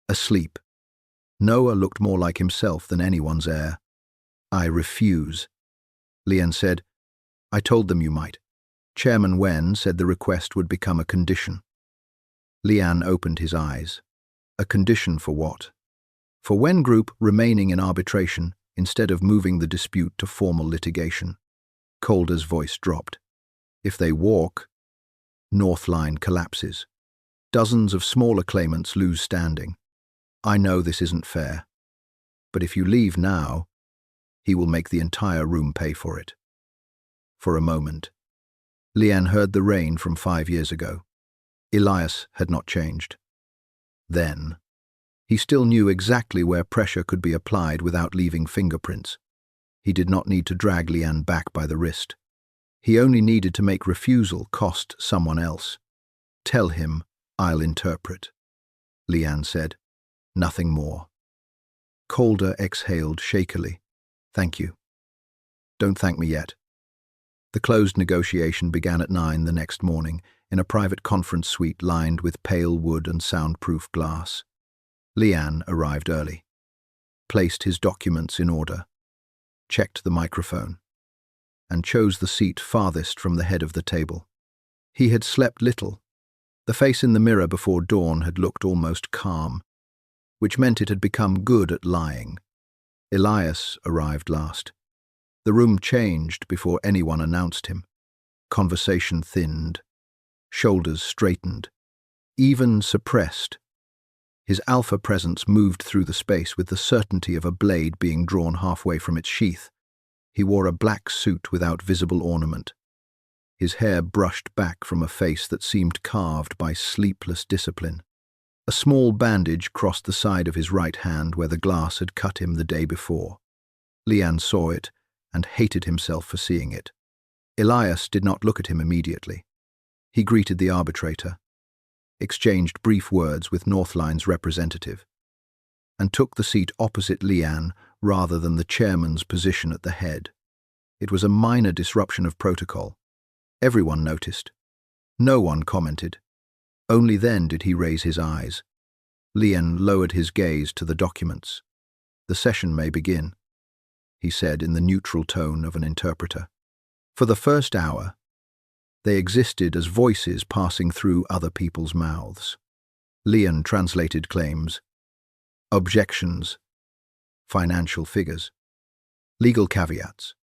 Asleep, Noah looked more like himself than anyone's heir. I refuse, Lian said. I told them you might. Chairman Wen said the request would become a condition. Lian opened his eyes. A condition for what? For Wen Group remaining in arbitration instead of moving the dispute to formal litigation. Calder's voice dropped. If they walk, North Line collapses. Dozens of smaller claimants lose standing. I know this isn't fair, but if you leave now, he will make the entire room pay for it. For a moment, Lian heard the rain from 5 years ago. Elias had not changed. Then, he still knew exactly where pressure could be applied without leaving fingerprints. He did not need to drag Lian back by the wrist. He only needed to make refusal cost someone else. Tell him I'll interpret, Lian said. Nothing more. Calder exhaled shakily. Thank you. Don't thank me yet. The closed negotiation began at 9 the next morning in a private conference suite lined with pale wood and soundproof glass. Leanne arrived early, placed his documents in order, checked the microphone, and chose the seat farthest from the head of the table. He had slept little. The face in the mirror before dawn had looked almost calm, which meant it had become good at lying. Elias arrived last. The room changed before anyone announced him. Conversation thinned, shoulders straightened, even suppressed. His alpha presence moved through the space with the certainty of a blade being drawn halfway from its sheath. He wore a black suit without visible ornament. His hair brushed back from a face that seemed carved by sleepless discipline. A small bandage crossed the side of his right hand where the glass had cut him the day before. Leanne saw it and hated himself for seeing it. Elias did not look at him immediately. He greeted the arbitrator, exchanged brief words with Northline's representative, and took the seat opposite Leanne rather than the chairman's position at the head. It was a minor disruption of protocol. Everyone noticed. No one commented. Only then did he raise his eyes. Leanne lowered his gaze to the documents. The session may begin, he said in the neutral tone of an interpreter. For the first hour, they existed as voices passing through other people's mouths. Leanne translated claims, objections, financial figures, legal caveats.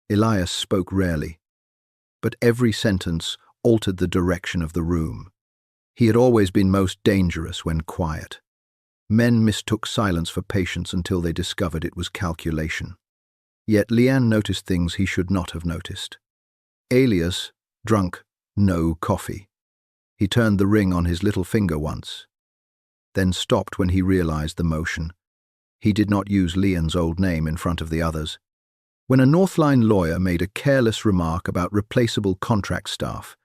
Elias spoke rarely, but every sentence altered the direction of the room. He had always been most dangerous when quiet. Men mistook silence for patience until they discovered it was calculation. Yet Leanne noticed things he should not have noticed. Alias drunk no coffee. He turned the ring on his little finger once, then stopped when he realized the motion. He did not use Leanne's old name in front of the others. When a Northline lawyer made a careless remark about replaceable contract staff,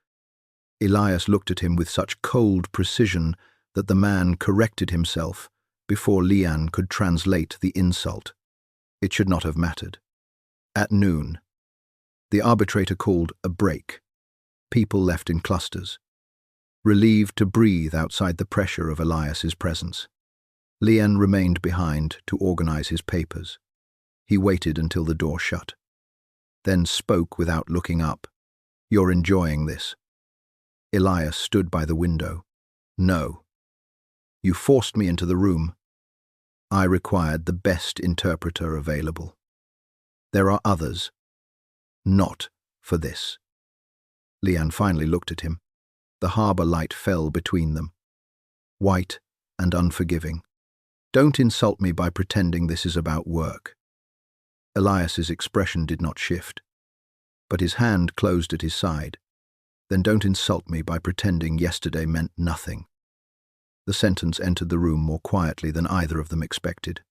Elias looked at him with such cold precision that the man corrected himself before Leanne could translate the insult. It should not have mattered. At noon, the arbitrator called a break. People left in clusters, relieved to breathe outside the pressure of Elias's presence. Leanne remained behind to organize his papers. He waited until the door shut, then spoke without looking up. You're enjoying this? Elias stood by the window. No. You forced me into the room. I required the best interpreter available. There are others. Not for this. Leanne finally looked at him. The harbor light fell between them, white and unforgiving. Don't insult me by pretending this is about work. Elias's expression did not shift, but his hand closed at his side. Then don't insult me by pretending yesterday meant nothing. The sentence entered the room more quietly than either of them expected.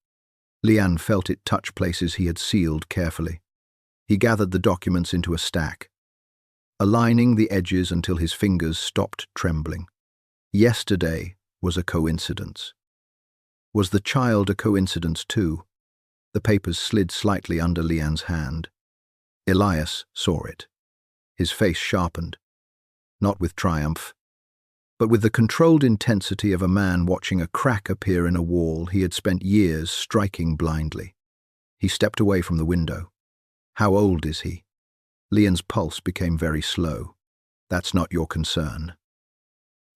Leanne felt it touch places he had sealed carefully. He gathered the documents into a stack, aligning the edges until his fingers stopped trembling. Yesterday was a coincidence. Was the child a coincidence too? The papers slid slightly under Leanne's hand. Elias saw it. His face sharpened, not with triumph, but with the controlled intensity of a man watching a crack appear in a wall he had spent years striking blindly. He stepped away from the window. How old is he? Leanne's pulse became very slow. That's not your concern.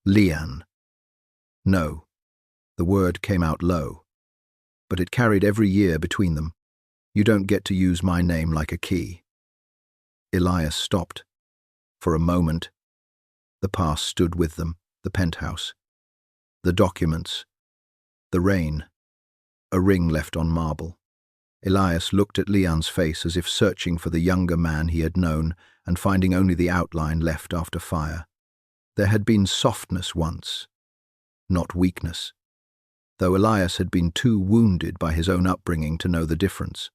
Leanne. No. The word came out low, but it carried every year between them. You don't get to use my name like a key. Elias stopped. For a moment, the past stood with them. The penthouse, the documents, the rain, a ring left on marble. Elias looked at Leanne's face as if searching for the younger man he had known and finding only the outline left after fire. There had been softness once, not weakness, though Elias had been too wounded by his own upbringing to know the difference.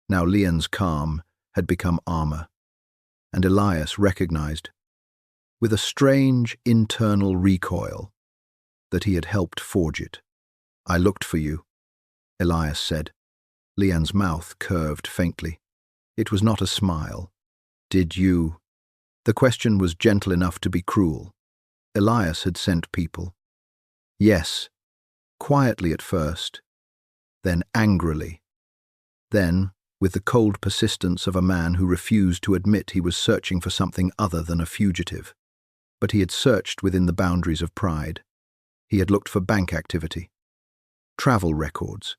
Now Leanne's calm had become armor, and Elias recognized, with a strange internal recoil, that he had helped forge it. I looked for you, Elias said. Leanne's mouth curved faintly. It was not a smile. Did you? The question was gentle enough to be cruel. Elias had sent people. Yes, quietly at first, then angrily. Then, with the cold persistence of a man who refused to admit he was searching for something other than a fugitive. But he had searched within the boundaries of pride. He had looked for bank activity, travel records,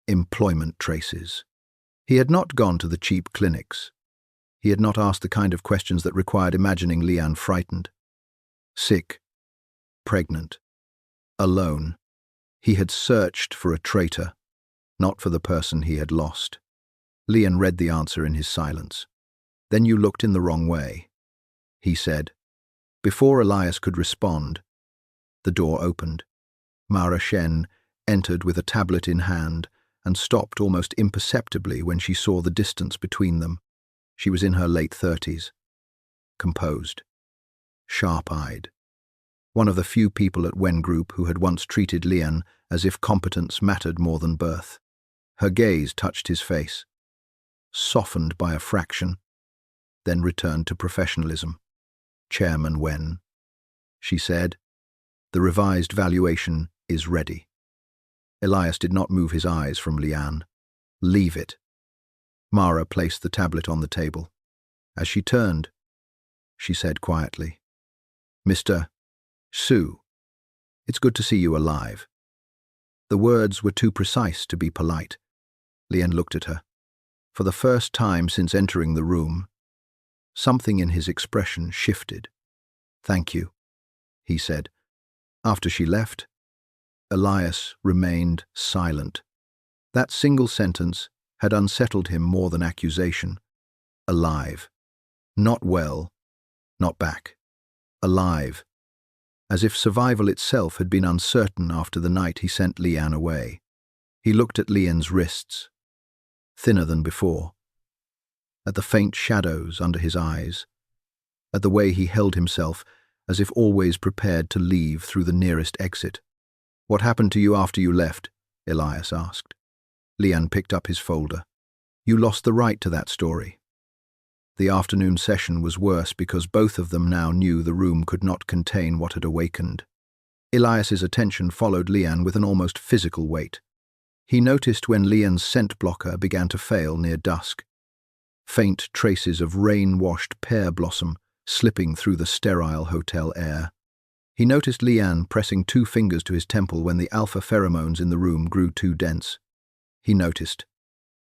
employment traces. He had not gone to the cheap clinics. He had not asked the kind of questions that required imagining Leanne frightened. Sick, pregnant, alone. He had searched for a traitor, not for the person he had lost. Leanne read the answer in his silence. Then you looked in the wrong way, he said. Before Elias could respond, the door opened. Mara Shen entered with a tablet in hand and stopped almost imperceptibly when she saw the distance between them. She was in her late 30s, composed, sharp-eyed. One of the few people at Wen Group who had once treated Leanne as if competence mattered more than birth. Her gaze touched his face, softened by a fraction, then returned to professionalism. Chairman Wen, she said, the revised valuation is ready. Elias did not move his eyes from Leanne. Leave it. Mara placed the tablet on the table. As she turned, she said quietly, Mr. Su, it's good to see you alive. The words were too precise to be polite. Leanne looked at her. For the first time since entering the room, something in his expression shifted. Thank you, he said. After she left, Elias remained silent. That single sentence had unsettled him more than accusation. Alive. Not well, not back. Alive. As if survival itself had been uncertain after the night he sent Leanne away. He looked at Leanne's wrists, thinner than before, at the faint shadows under his eyes, at the way he held himself as if always prepared to leave through the nearest exit. What happened to you after you left? Elias asked. Leanne picked up his folder. You lost the right to that story. The afternoon session was worse because both of them now knew the room could not contain what had awakened. Elias's attention followed Leanne with an almost physical weight. He noticed when Leanne's scent blocker began to fail near dusk. Faint traces of rain-washed pear blossom slipping through the sterile hotel air. He noticed Leanne pressing 2 fingers to his temple when the alpha pheromones in the room grew too dense. He noticed,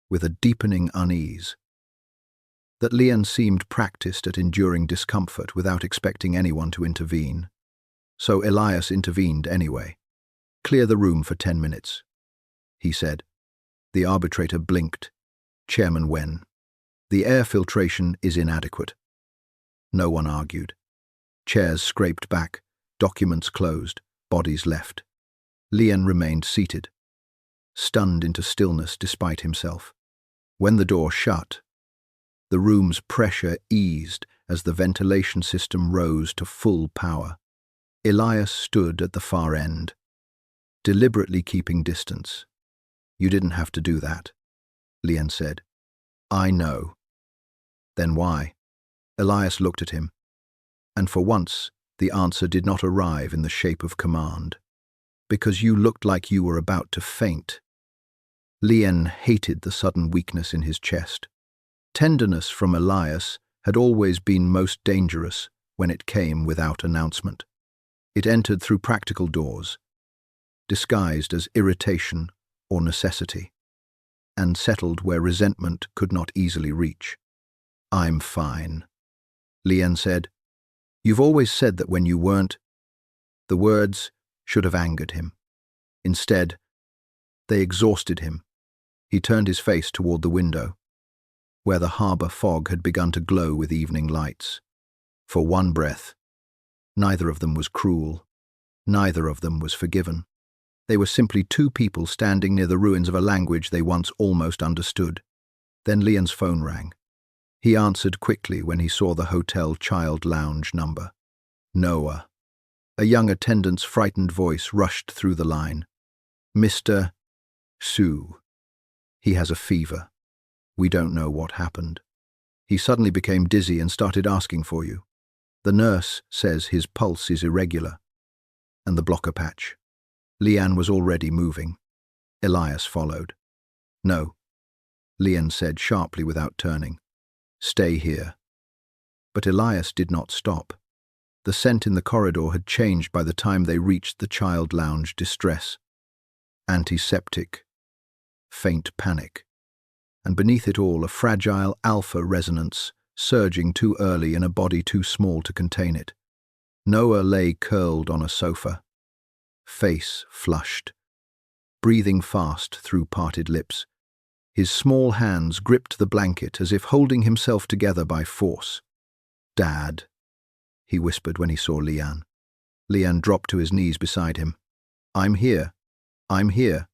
with a deepening unease, that Leanne seemed practiced at enduring discomfort without expecting anyone to intervene. So Elias intervened anyway. Clear the room for 10 minutes, he said. The arbitrator blinked. Chairman Wen. The air filtration is inadequate. No one argued. Chairs scraped back, documents closed, bodies left. Leanne remained seated, stunned into stillness despite himself. When the door shut, the room's pressure eased as the ventilation system rose to full power. Elias stood at the far end, deliberately keeping distance. You didn't have to do that, Leanne said. I know. Then why? Elias looked at him, and for once the answer did not arrive in the shape of command. Because you looked like you were about to faint. Leanne hated the sudden weakness in his chest. Tenderness from Elias had always been most dangerous when it came without announcement. It entered through practical doors, disguised as irritation or necessity, and settled where resentment could not easily reach. I'm fine, Leanne said. You've always said that when you weren't. The words should have angered him. Instead, they exhausted him. He turned his face toward the window, where the harbor fog had begun to glow with evening lights. For one breath, neither of them was cruel. Neither of them was forgiven. They were simply 2 people standing near the ruins of a language they once almost understood. Then Leanne's phone rang. He answered quickly when he saw the hotel child lounge number. Noah. A young attendant's frightened voice rushed through the line. Mr. Sue. He has a fever. We don't know what happened. He suddenly became dizzy and started asking for you. The nurse says his pulse is irregular. And the blocker patch. Leanne was already moving. Elias followed. No, Leanne said sharply without turning. Stay here. But Elias did not stop. The scent in the corridor had changed by the time they reached the child lounge. Distress, antiseptic, faint panic, and beneath it all a fragile alpha resonance surging too early in a body too small to contain it. Noah lay curled on a sofa, face flushed, breathing fast through parted lips. His small hands gripped the blanket as if holding himself together by force. Dad, he whispered when he saw Leanne. Leanne dropped to his knees beside him. I'm here. I'm here.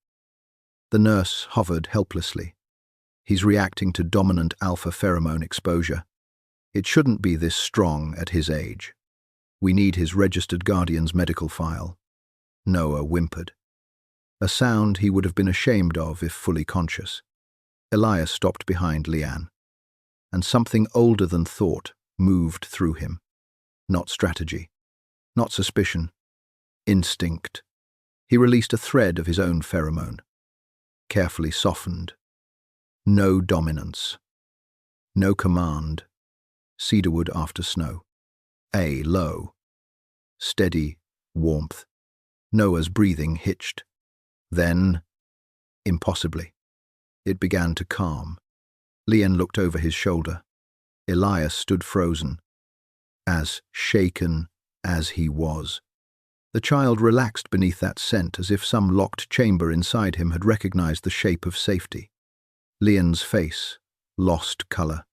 The nurse hovered helplessly. He's reacting to dominant alpha pheromone exposure. It shouldn't be this strong at his age. We need his registered guardian's medical file. Noah whimpered. A sound he would have been ashamed of if fully conscious. Elias stopped behind Leanne, and something older than thought moved through him. Not strategy, not suspicion, instinct. He released a thread of his own pheromone, carefully softened. No dominance, no command. Cedarwood after snow. A low, steady warmth. Noah's breathing hitched. Then, impossibly, it began to calm. Leanne looked over his shoulder. Elias stood frozen, as shaken as he was. The child relaxed beneath that scent as if some locked chamber inside him had recognized the shape of safety. Leanne's face lost color.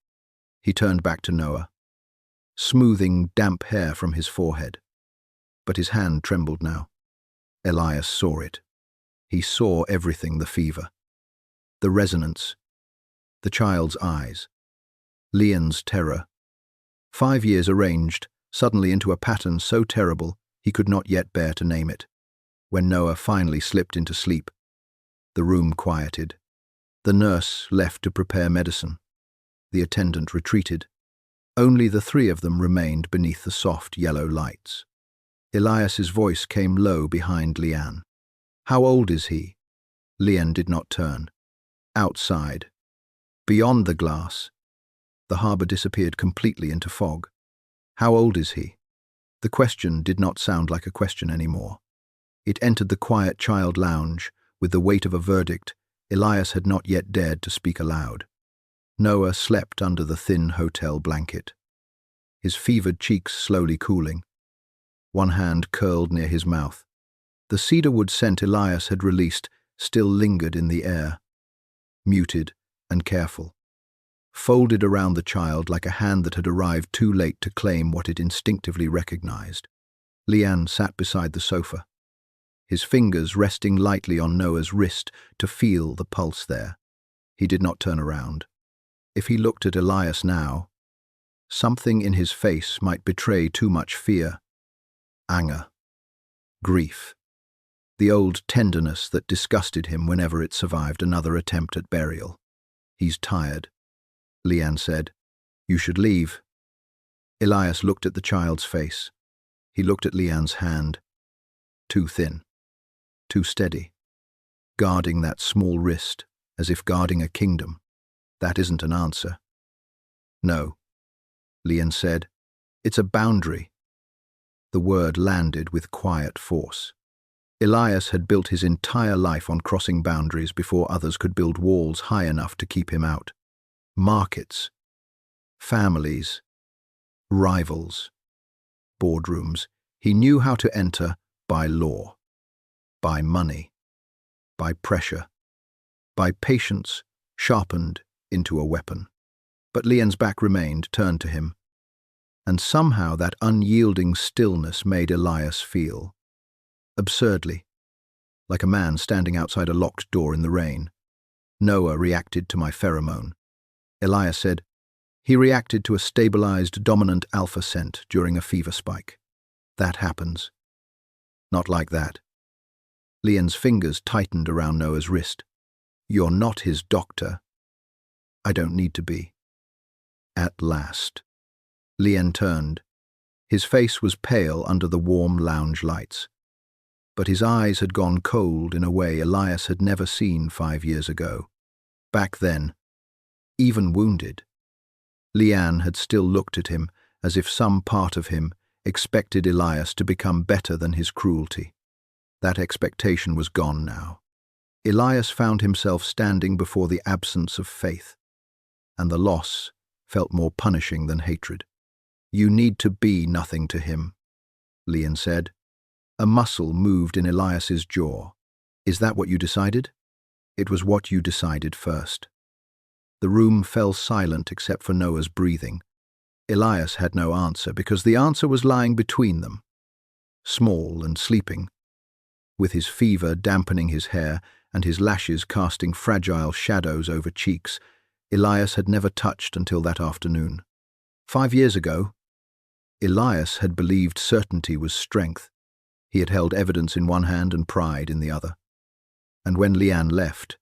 He turned back to Noah, smoothing damp hair from his forehead. But his hand trembled now. Elias saw it. He saw everything: the fever, the resonance, the child's eyes, Leanne's terror. 5 years arranged suddenly into a pattern so terrible he could not yet bear to name it. When Noah finally slipped into sleep, the room quieted. The nurse left to prepare medicine. The attendant retreated. Only the three of them remained beneath the soft yellow lights. Elias's voice came low behind Leanne. How old is he? Leanne did not turn. Outside, beyond the glass, the harbour disappeared completely into fog. How old is he? The question did not sound like a question anymore. It entered the quiet child lounge with the weight of a verdict Elias had not yet dared to speak aloud. Noah slept under the thin hotel blanket, his fevered cheeks slowly cooling. One hand curled near his mouth. The cedarwood scent Elias had released still lingered in the air, muted and careful, folded around the child like a hand that had arrived too late to claim what it instinctively recognized. Leanne sat beside the sofa, his fingers resting lightly on Noah's wrist to feel the pulse there. He did not turn around. If he looked at Elias now, something in his face might betray too much fear, anger, grief, the old tenderness that disgusted him whenever it survived another attempt at burial. He's tired, Leanne said. You should leave. Elias looked at the child's face. He looked at Leanne's hand. Too thin, too steady, guarding that small wrist as if guarding a kingdom. That isn't an answer. No, Leanne said. It's a boundary. The word landed with quiet force. Elias had built his entire life on crossing boundaries before others could build walls high enough to keep him out. Markets, families, rivals, boardrooms. He knew how to enter by law, by money, by pressure, by patience sharpened into a weapon. But Leanne's back remained turned to him, and somehow that unyielding stillness made Elias feel absurdly, like a man standing outside a locked door in the rain. Noah reacted to my pheromone. Elias said, he reacted to a stabilized dominant alpha scent during a fever spike. That happens. Not like that. Lian's fingers tightened around Noah's wrist. "You're not his doctor." "I don't need to be." At last. Lian turned. His face was pale under the warm lounge lights, but his eyes had gone cold in a way Elias had never seen 5 years ago. Back then, even wounded, Lian had still looked at him as if some part of him expected Elias to become better than his cruelty. That expectation was gone now. Elias found himself standing before the absence of faith, and the loss felt more punishing than hatred. "You need to be nothing to him," Lian said. A muscle moved in Elias's jaw. "Is that what you decided?" "It was what you decided first." The room fell silent except for Noah's breathing. Elias had no answer because the answer was lying between them, small and sleeping, with his fever dampening his hair and his lashes casting fragile shadows over cheeks Elias had never touched until that afternoon. 5 years ago, Elias had believed certainty was strength. He had held evidence in one hand and pride in the other. And when Lian left,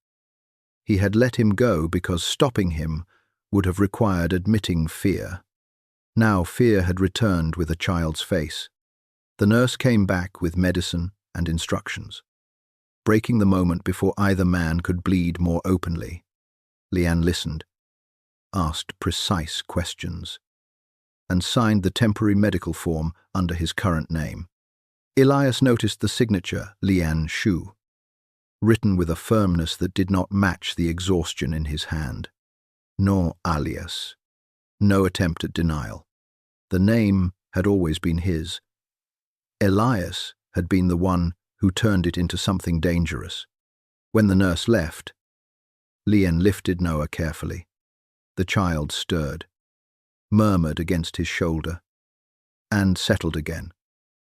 he had let him go because stopping him would have required admitting fear. Now fear had returned with a child's face. The nurse came back with medicine and instructions, breaking the moment before either man could bleed more openly. Lian listened, asked precise questions, and signed the temporary medical form under his current name. Elias noticed the signature, Lian Shu, written with a firmness that did not match the exhaustion in his hand. No alias, no attempt at denial. The name had always been his. Elias had been the one who turned it into something dangerous. When the nurse left, Lian lifted Noah carefully. The child stirred, murmured against his shoulder, and settled again.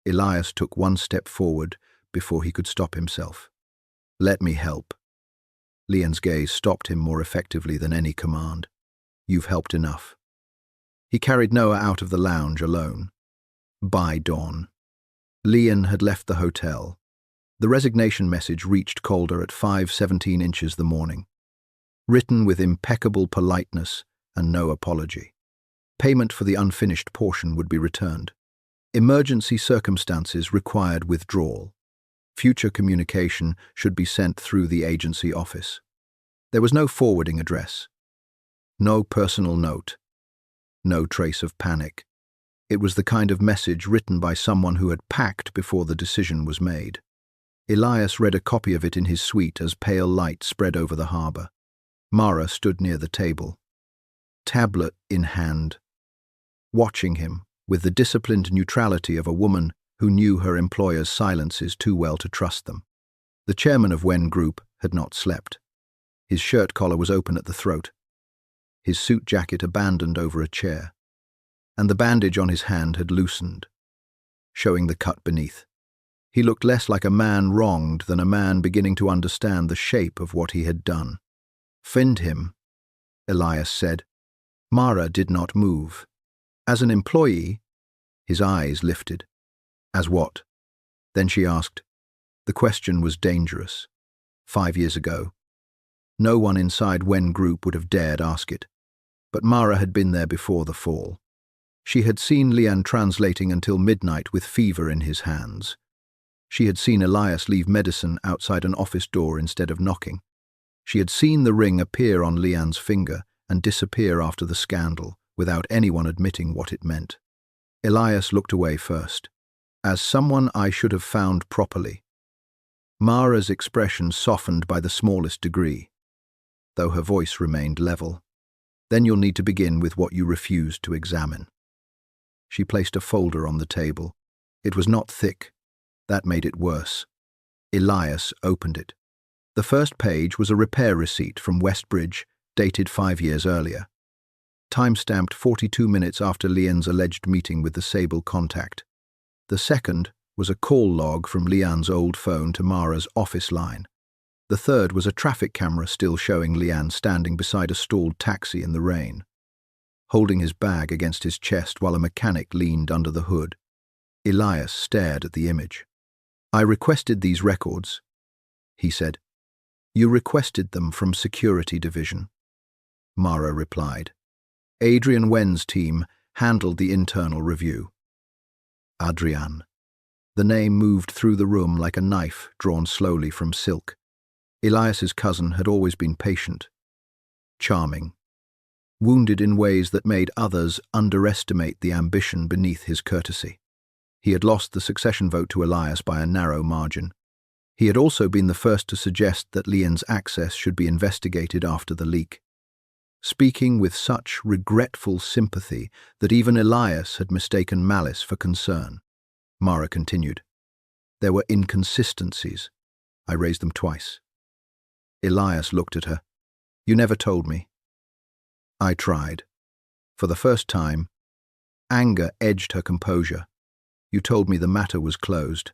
Elias took one step forward before he could stop himself. "Let me help." Lian's gaze stopped him more effectively than any command. "You've helped enough." He carried Noah out of the lounge alone. By dawn, Lian had left the hotel. The resignation message reached Calder at 5:17 inches the morning, written with impeccable politeness and no apology. Payment for the unfinished portion would be returned. Emergency circumstances required withdrawal. Future communication should be sent through the agency office. There was no forwarding address, no personal note, no trace of panic. It was the kind of message written by someone who had packed before the decision was made. Elias read a copy of it in his suite as pale light spread over the harbour. Mara stood near the table, tablet in hand, watching him with the disciplined neutrality of a woman who knew her employer's silences too well to trust them. The chairman of Wen Group had not slept. His shirt collar was open at the throat, his suit jacket abandoned over a chair, and the bandage on his hand had loosened, showing the cut beneath. He looked less like a man wronged than a man beginning to understand the shape of what he had done. "Find him," Elias said. Mara did not move. As an employee, his eyes lifted. "As what?" Then she asked. The question was dangerous. 5 years ago, no one inside Wen Group would have dared ask it. But Mara had been there before the fall. She had seen Lian translating until midnight with fever in his hands. She had seen Elias leave medicine outside an office door instead of knocking. She had seen the ring appear on Lian's finger and disappear after the scandal, without anyone admitting what it meant. Elias looked away first. "As someone I should have found properly." Mara's expression softened by the smallest degree, though her voice remained level. "Then you'll need to begin with what you refused to examine." She placed a folder on the table. It was not thick. That made it worse. Elias opened it. The first page was a repair receipt from Westbridge, dated 5 years earlier, time-stamped 42 minutes after Lian's alleged meeting with the Sable contact. The second was a call log from Lian's old phone to Mara's office line. The third was a traffic camera still showing Lian standing beside a stalled taxi in the rain, holding his bag against his chest while a mechanic leaned under the hood. Elias stared at the image. "I requested these records," he said. You requested them from Security Division. Mara replied. Adrian Wen's team handled the internal review. Adrian. The name moved through the room like a knife drawn slowly from silk. Elias's cousin had always been patient, charming, wounded in ways that made others underestimate the ambition beneath his courtesy. He had lost the succession vote to Elias by a narrow margin. He had also been the first to suggest that Lian's access should be investigated after the leak. Speaking with such regretful sympathy that even Elias had mistaken malice for concern. Mara continued. There were inconsistencies. I raised them twice. Elias looked at her. You never told me. I tried. For the first time, anger edged her composure. You told me the matter was closed.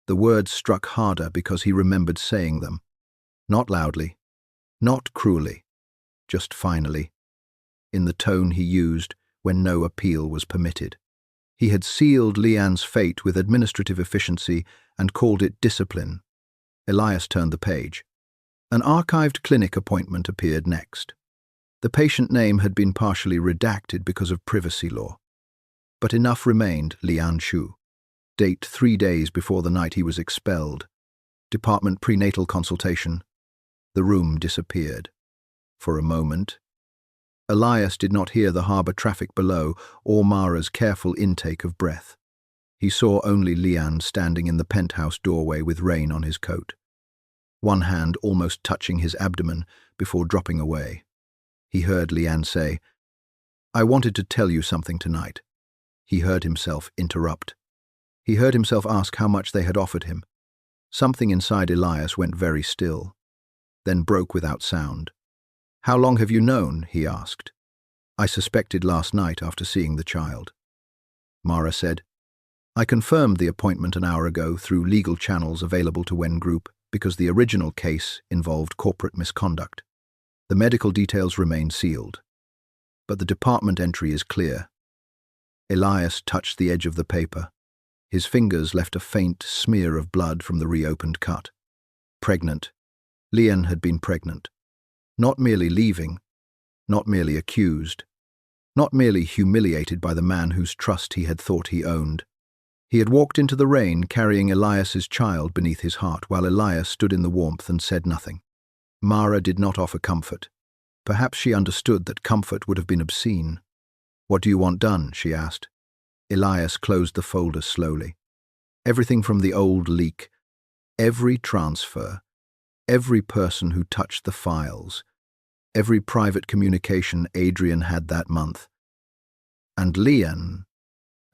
The words struck harder because he remembered saying them. Not loudly, not cruelly, just finally, in the tone he used when no appeal was permitted. He had sealed Lian's fate with administrative efficiency and called it discipline. Elias turned the page. An archived clinic appointment appeared next. The patient name had been partially redacted because of privacy law. But enough remained, Lian Shu. Date 3 days before the night he was expelled. Department prenatal consultation. The room disappeared. For a moment. Elias did not hear the harbour traffic below or Mara's careful intake of breath. He saw only Lian standing in the penthouse doorway with rain on his coat. One hand almost touching his abdomen before dropping away. He heard Lian say, I wanted to tell you something tonight. He heard himself interrupt. He heard himself ask how much they had offered him. Something inside Elias went very still, then broke without sound. How long have you known? He asked. I suspected last night after seeing the child. Mara said, I confirmed the appointment an hour ago through legal channels available to Wen Group because the original case involved corporate misconduct. The medical details remain sealed. But the department entry is clear. Elias touched the edge of the paper. His fingers left a faint smear of blood from the reopened cut. Pregnant. Lian had been pregnant. Not merely leaving, not merely accused, not merely humiliated by the man whose trust he had thought he owned. He had walked into the rain carrying Elias's child beneath his heart while Elias stood in the warmth and said nothing. Mara did not offer comfort. Perhaps she understood that comfort would have been obscene. What do you want done? She asked. Elias closed the folder slowly. Everything from the old leak, every transfer, every person who touched the files, every private communication Adrian had that month. And Lian,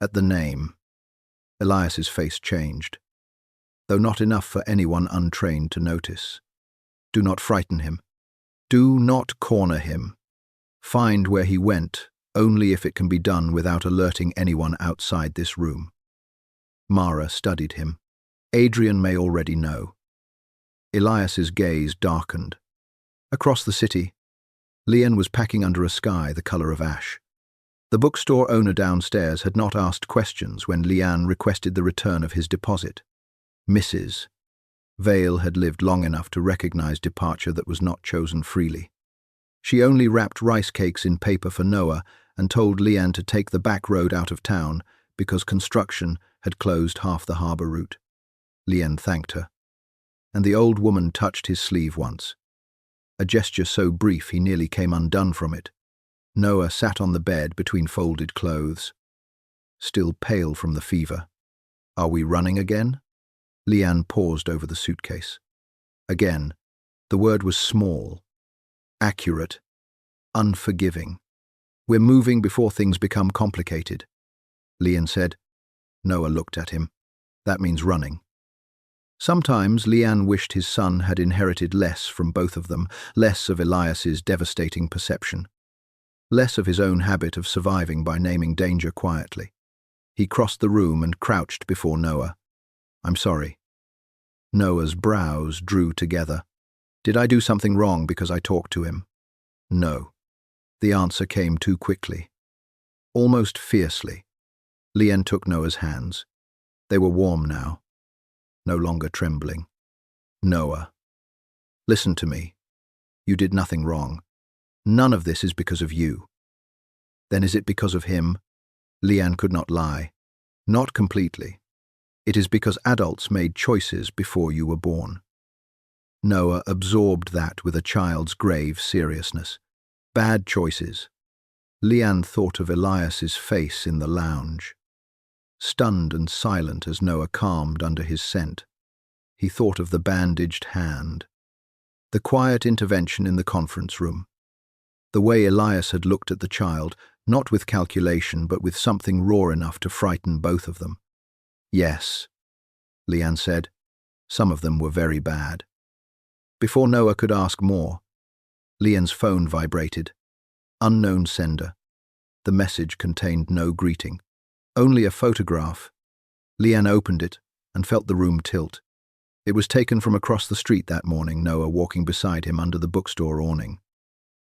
at the name. Elias's face changed, though not enough for anyone untrained to notice. Do not frighten him. Do not corner him. Find where he went, only if it can be done without alerting anyone outside this room. Mara studied him. Adrian may already know. Elias's gaze darkened. Across the city, Lian was packing under a sky the colour of ash. The bookstore owner downstairs had not asked questions when Lian requested the return of his deposit. Mrs. Vale had lived long enough to recognize departure that was not chosen freely. She only wrapped rice cakes in paper for Noah and told Lian to take the back road out of town because construction had closed half the harbour route. Lian thanked her, and the old woman touched his sleeve once. A gesture so brief he nearly came undone from it. Noah sat on the bed between folded clothes, still pale from the fever. Are we running again? Lian paused over the suitcase. Again, the word was small, accurate, unforgiving. We're moving before things become complicated, Lian said. Noah looked at him. That means running. Sometimes Lian wished his son had inherited less from both of them, less of Elias's devastating perception, less of his own habit of surviving by naming danger quietly. He crossed the room and crouched before Noah. I'm sorry. Noah's brows drew together. Did I do something wrong because I talked to him? No. The answer came too quickly. Almost fiercely. Lian took Noah's hands. They were warm now, no longer trembling. Noah, listen to me. You did nothing wrong. None of this is because of you. Then is it because of him? Leanne could not lie. Not completely. It is because adults made choices before you were born. Noah absorbed that with a child's grave seriousness. Bad choices. Leanne thought of Elias's face in the lounge. Stunned and silent as Noah calmed under his scent, he thought of the bandaged hand, the quiet intervention in the conference room, the way Elias had looked at the child, not with calculation but with something raw enough to frighten both of them. Yes, Leanne said, some of them were very bad. Before Noah could ask more, Leanne's phone vibrated. Unknown sender. The message contained no greeting, only a photograph. Leanne opened it and felt the room tilt. It was taken from across the street that morning, Noah walking beside him under the bookstore awning.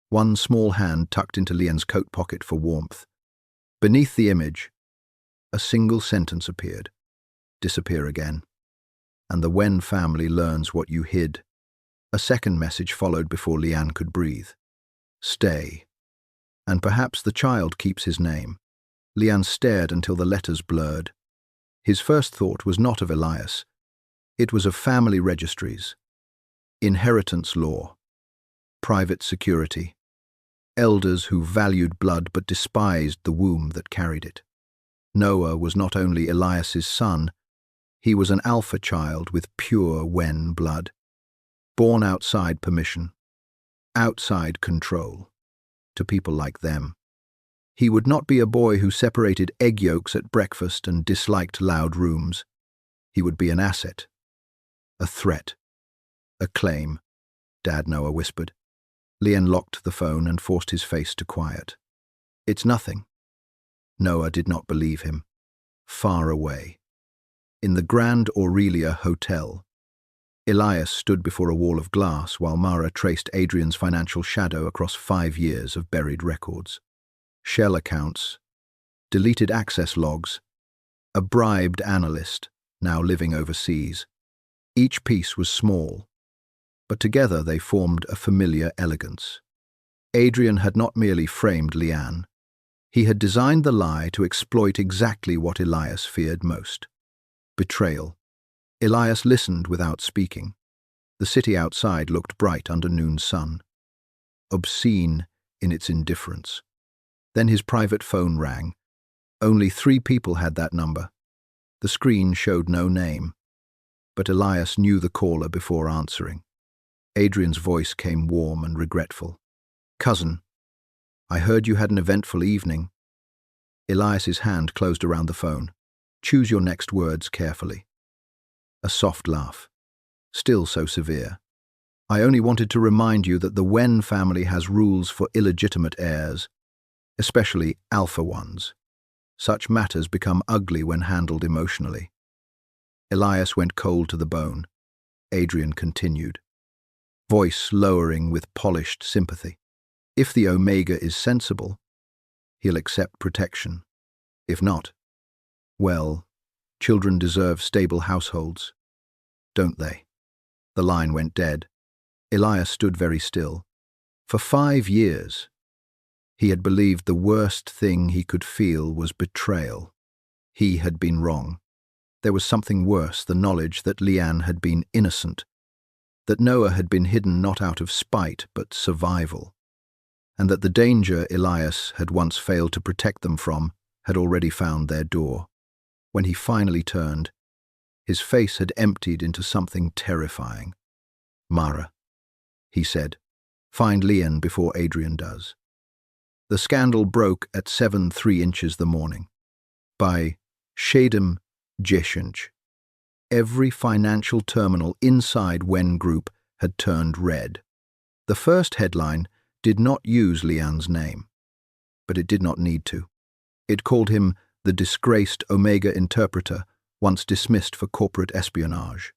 One small hand tucked into Leanne's coat pocket for warmth. Beneath the image, a single sentence appeared. Disappear again. And the Wen family learns what you hid. A second message followed before Leanne could breathe. Stay. And perhaps the child keeps his name. Leanne stared until the letters blurred. His first thought was not of Elias. It was of family registries, inheritance law, private security, elders who valued blood but despised the womb that carried it. Noah was not only Elias's son, he was an alpha child with pure Wen blood, born outside permission, outside control, to people like them. He would not be a boy who separated egg yolks at breakfast and disliked loud rooms. He would be an asset, a threat, a claim, Dad Noah whispered. Leanne locked the phone and forced his face to quiet. It's nothing. Noah did not believe him. Far away, in the Grand Aurelia Hotel, Elias stood before a wall of glass while Mara traced Adrian's financial shadow across 5 years of buried records. Shell accounts, deleted access logs, a bribed analyst, now living overseas. Each piece was small, but together they formed a familiar elegance. Adrian had not merely framed Leanne. He had designed the lie to exploit exactly what Elias feared most: betrayal. Elias listened without speaking. The city outside looked bright under noon sun, obscene in its indifference. Then his private phone rang. Only 3 people had that number. The screen showed no name, but Elias knew the caller before answering. Adrian's voice came warm and regretful. Cousin, I heard you had an eventful evening. Elias's hand closed around the phone. Choose your next words carefully. A soft laugh, still so severe. I only wanted to remind you that the Wen family has rules for illegitimate heirs, especially alpha ones. Such matters become ugly when handled emotionally. Elias went cold to the bone. Adrian continued, voice lowering with polished sympathy. If the Omega is sensible, he'll accept protection. If not, well, children deserve stable households, don't they? The line went dead. Elias stood very still. For 5 years, he had believed the worst thing he could feel was betrayal. He had been wrong. There was something worse, the knowledge that Leanne had been innocent, that Noah had been hidden not out of spite but survival, and that the danger Elias had once failed to protect them from had already found their door. When he finally turned, his face had emptied into something terrifying. Mara, he said, find Leanne before Adrian does. The scandal broke at 7:03 inches the morning. By Shadem Jeshinch, every financial terminal inside Wen Group had turned red. The first headline did not use Leanne's name, but it did not need to. It called him the disgraced Omega interpreter, once dismissed for corporate espionage.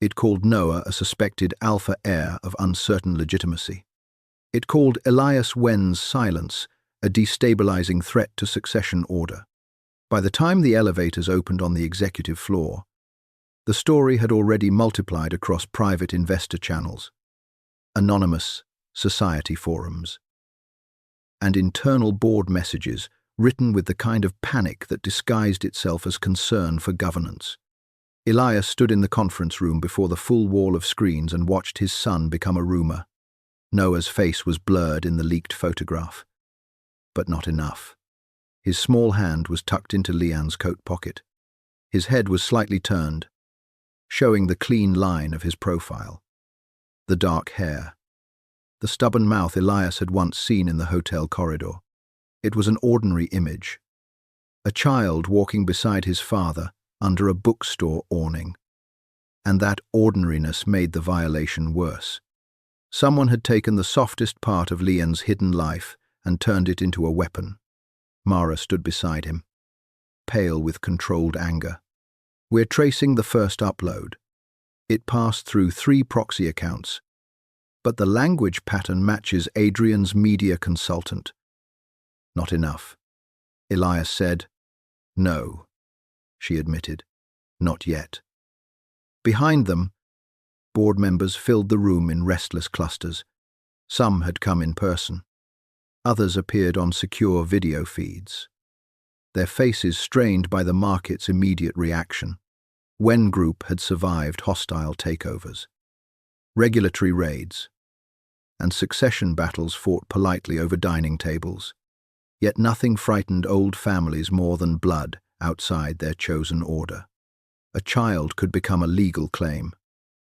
It called Noah a suspected alpha heir of uncertain legitimacy. It called Elias Wen's silence a destabilizing threat to succession order. By the time the elevators opened on the executive floor, The story had already multiplied across private investor channels, anonymous society forums, and internal board messages written with the kind of panic that disguised itself as concern for governance. Elias stood in the conference room before the full wall of screens and watched his son become a rumor. Noah's face was blurred in the leaked photograph. But not enough. His small hand was tucked into Leanne's coat pocket. His head was slightly turned, showing the clean line of his profile. The dark hair. The stubborn mouth Elias had once seen in the hotel corridor. It was an ordinary image. A child walking beside his father under a bookstore awning. And that ordinariness made the violation worse. Someone had taken the softest part of Leanne's hidden life and turned it into a weapon. Mara stood beside him, pale with controlled anger. We're tracing the first upload. It passed through 3 proxy accounts, but the language pattern matches Adrian's media consultant. Not enough. Elias said. No, she admitted. Not yet. Behind them, board members filled the room in restless clusters. Some had come in person. Others appeared on secure video feeds. Their faces strained by the market's immediate reaction. Wen Group had survived hostile takeovers, regulatory raids, and succession battles fought politely over dining tables. Yet nothing frightened old families more than blood outside their chosen order. A child could become a legal claim.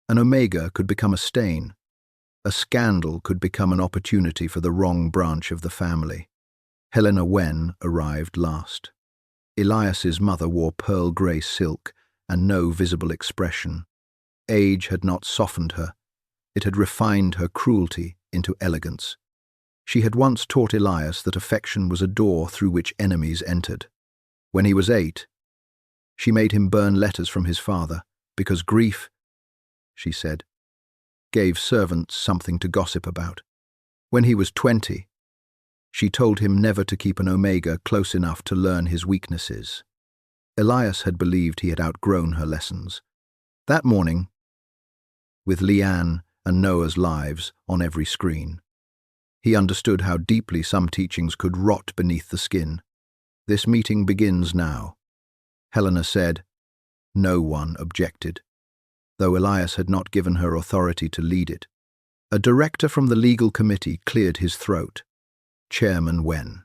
An Omega could become a stain. A scandal could become an opportunity for the wrong branch of the family. Helena Wen arrived last. Elias's mother wore pearl grey silk and no visible expression. Age had not softened her. It had refined her cruelty into elegance. She had once taught Elias that affection was a door through which enemies entered. When he was 8, she made him burn letters from his father, because grief, she said, gave servants something to gossip about. When he was 20, she told him never to keep an Omega close enough to learn his weaknesses. Elias had believed he had outgrown her lessons. That morning, with Leanne and Noah's lives on every screen, he understood how deeply some teachings could rot beneath the skin. This meeting begins now, Helena said. No one objected, though Elias had not given her authority to lead it. A director from the legal committee cleared his throat. Chairman Wen.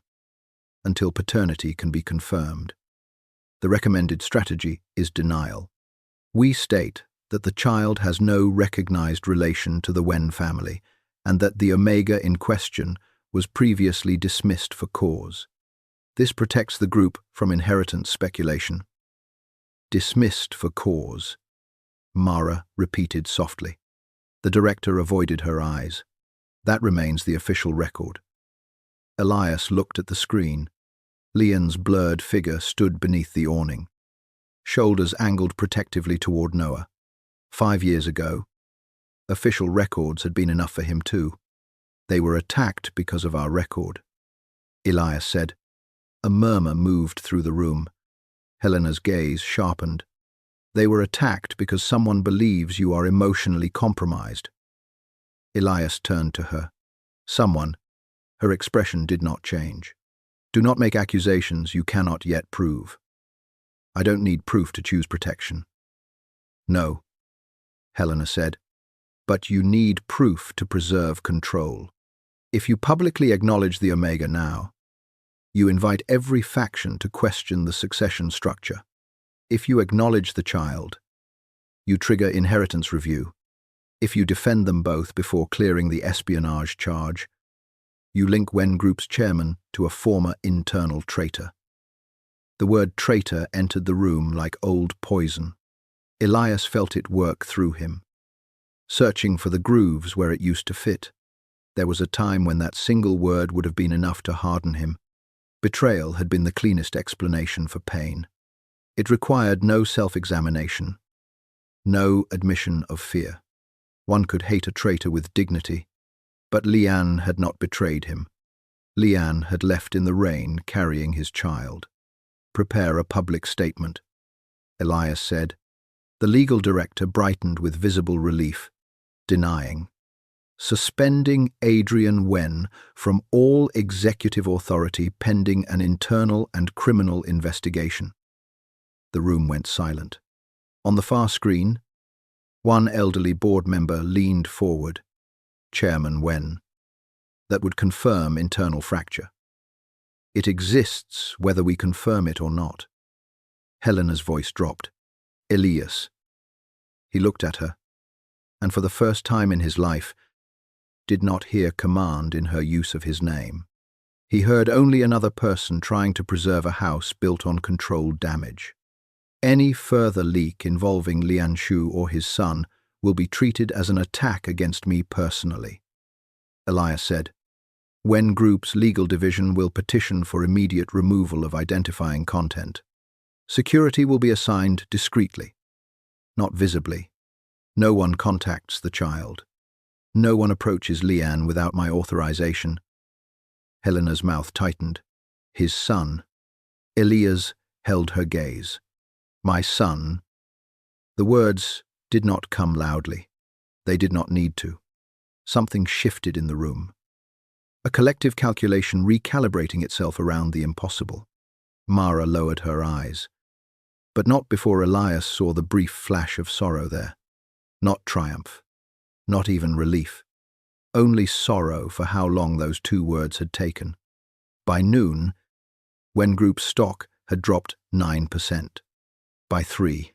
Until paternity can be confirmed. The recommended strategy is denial. We state that the child has no recognized relation to the Wen family and that the Omega in question was previously dismissed for cause. This protects the group from inheritance speculation. Dismissed for cause, Mara repeated softly. The director avoided her eyes. That remains the official record. Elias looked at the screen. Leon's blurred figure stood beneath the awning, shoulders angled protectively toward Noah. 5 years ago, official records had been enough for him too. They were attacked because of our record, Elias said. A murmur moved through the room. Helena's gaze sharpened. They were attacked because someone believes you are emotionally compromised. Elias turned to her. Someone. Her expression did not change. Do not make accusations you cannot yet prove. I don't need proof to choose protection. No, Helena said, but you need proof to preserve control. If you publicly acknowledge the Omega now, you invite every faction to question the succession structure. If you acknowledge the child, you trigger inheritance review. If you defend them both before clearing the espionage charge, you link Wen Group's chairman to a former internal traitor. The word traitor entered the room like old poison. Elias felt it work through him, searching for the grooves where it used to fit. There was a time when that single word would have been enough to harden him. Betrayal had been the cleanest explanation for pain. It required no self-examination, no admission of fear. One could hate a traitor with dignity, but Leanne had not betrayed him. Leanne had left in the rain carrying his child. Prepare a public statement, Elias said. The legal director brightened with visible relief, denying, suspending Adrian Wen from all executive authority pending an internal and criminal investigation. The room went silent. On the far screen, one elderly board member leaned forward, Chairman Wen, that would confirm internal fracture. It exists whether we confirm it or not. Helena's voice dropped. Elias. He looked at her, and for the first time in his life, did not hear command in her use of his name. He heard only another person trying to preserve a house built on controlled damage. Any further leak involving Lian Shu or his son will be treated as an attack against me personally. Elias said, Wen Group's legal division will petition for immediate removal of identifying content. Security will be assigned discreetly, not visibly. No one contacts the child. No one approaches Lian without my authorization. Helena's mouth tightened. His son. Elias held her gaze. My son. The words did not come loudly. They did not need to. Something shifted in the room. A collective calculation recalibrating itself around the impossible. Mara lowered her eyes. But not before Elias saw the brief flash of sorrow there. Not triumph. Not even relief. Only sorrow for how long those two words had taken. By noon, Wen Group's stock had dropped 9%. By 3.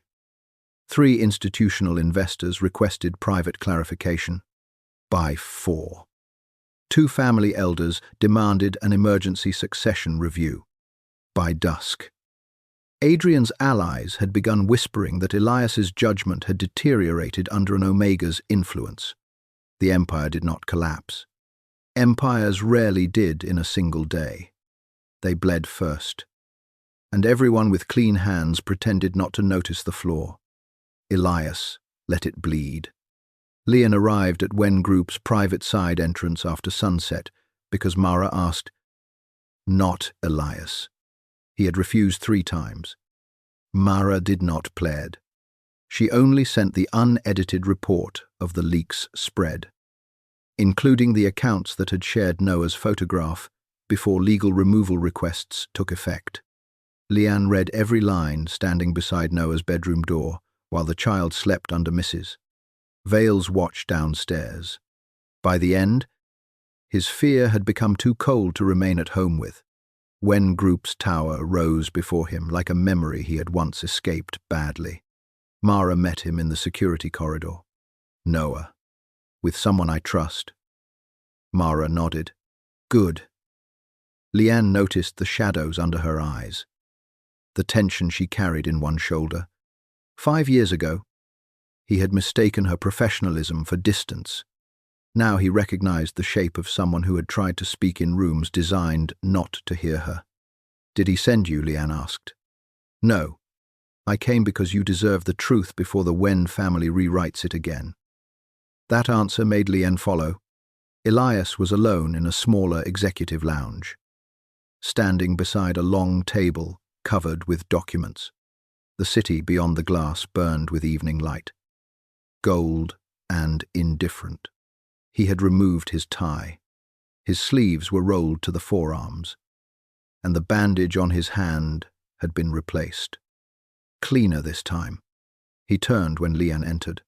3 institutional investors requested private clarification. By 4. 2 family elders demanded an emergency succession review. By dusk. Adrian's allies had begun whispering that Elias's judgment had deteriorated under an Omega's influence. The empire did not collapse. Empires rarely did in a single day. They bled first. And everyone with clean hands pretended not to notice the flaw. Elias let it bleed. Lian arrived at Wen Group's private side entrance after sunset because Mara asked, Not Elias. He had refused 3 times. Mara did not plead. She only sent the unedited report of the leak's spread, including the accounts that had shared Noah's photograph before legal removal requests took effect. Lian read every line standing beside Noah's bedroom door while the child slept under Mrs. Vale's watch downstairs. By the end, his fear had become too cold to remain at home with. Wen Group's tower rose before him like a memory he had once escaped badly. Mara met him in the security corridor. Noah. With someone I trust. Mara nodded. Good. Lian noticed the shadows under her eyes. The tension she carried in one shoulder. 5 years ago, he had mistaken her professionalism for distance. Now he recognized the shape of someone who had tried to speak in rooms designed not to hear her. Did he send you? Lian asked. No. I came because you deserve the truth before the Wen family rewrites it again. That answer made Lian follow. Elias was alone in a smaller executive lounge, standing beside a long table covered with documents. The city beyond the glass burned with evening light. Gold and indifferent. He had removed his tie. His sleeves were rolled to the forearms, and the bandage on his hand had been replaced. Cleaner this time. He turned when Lian entered,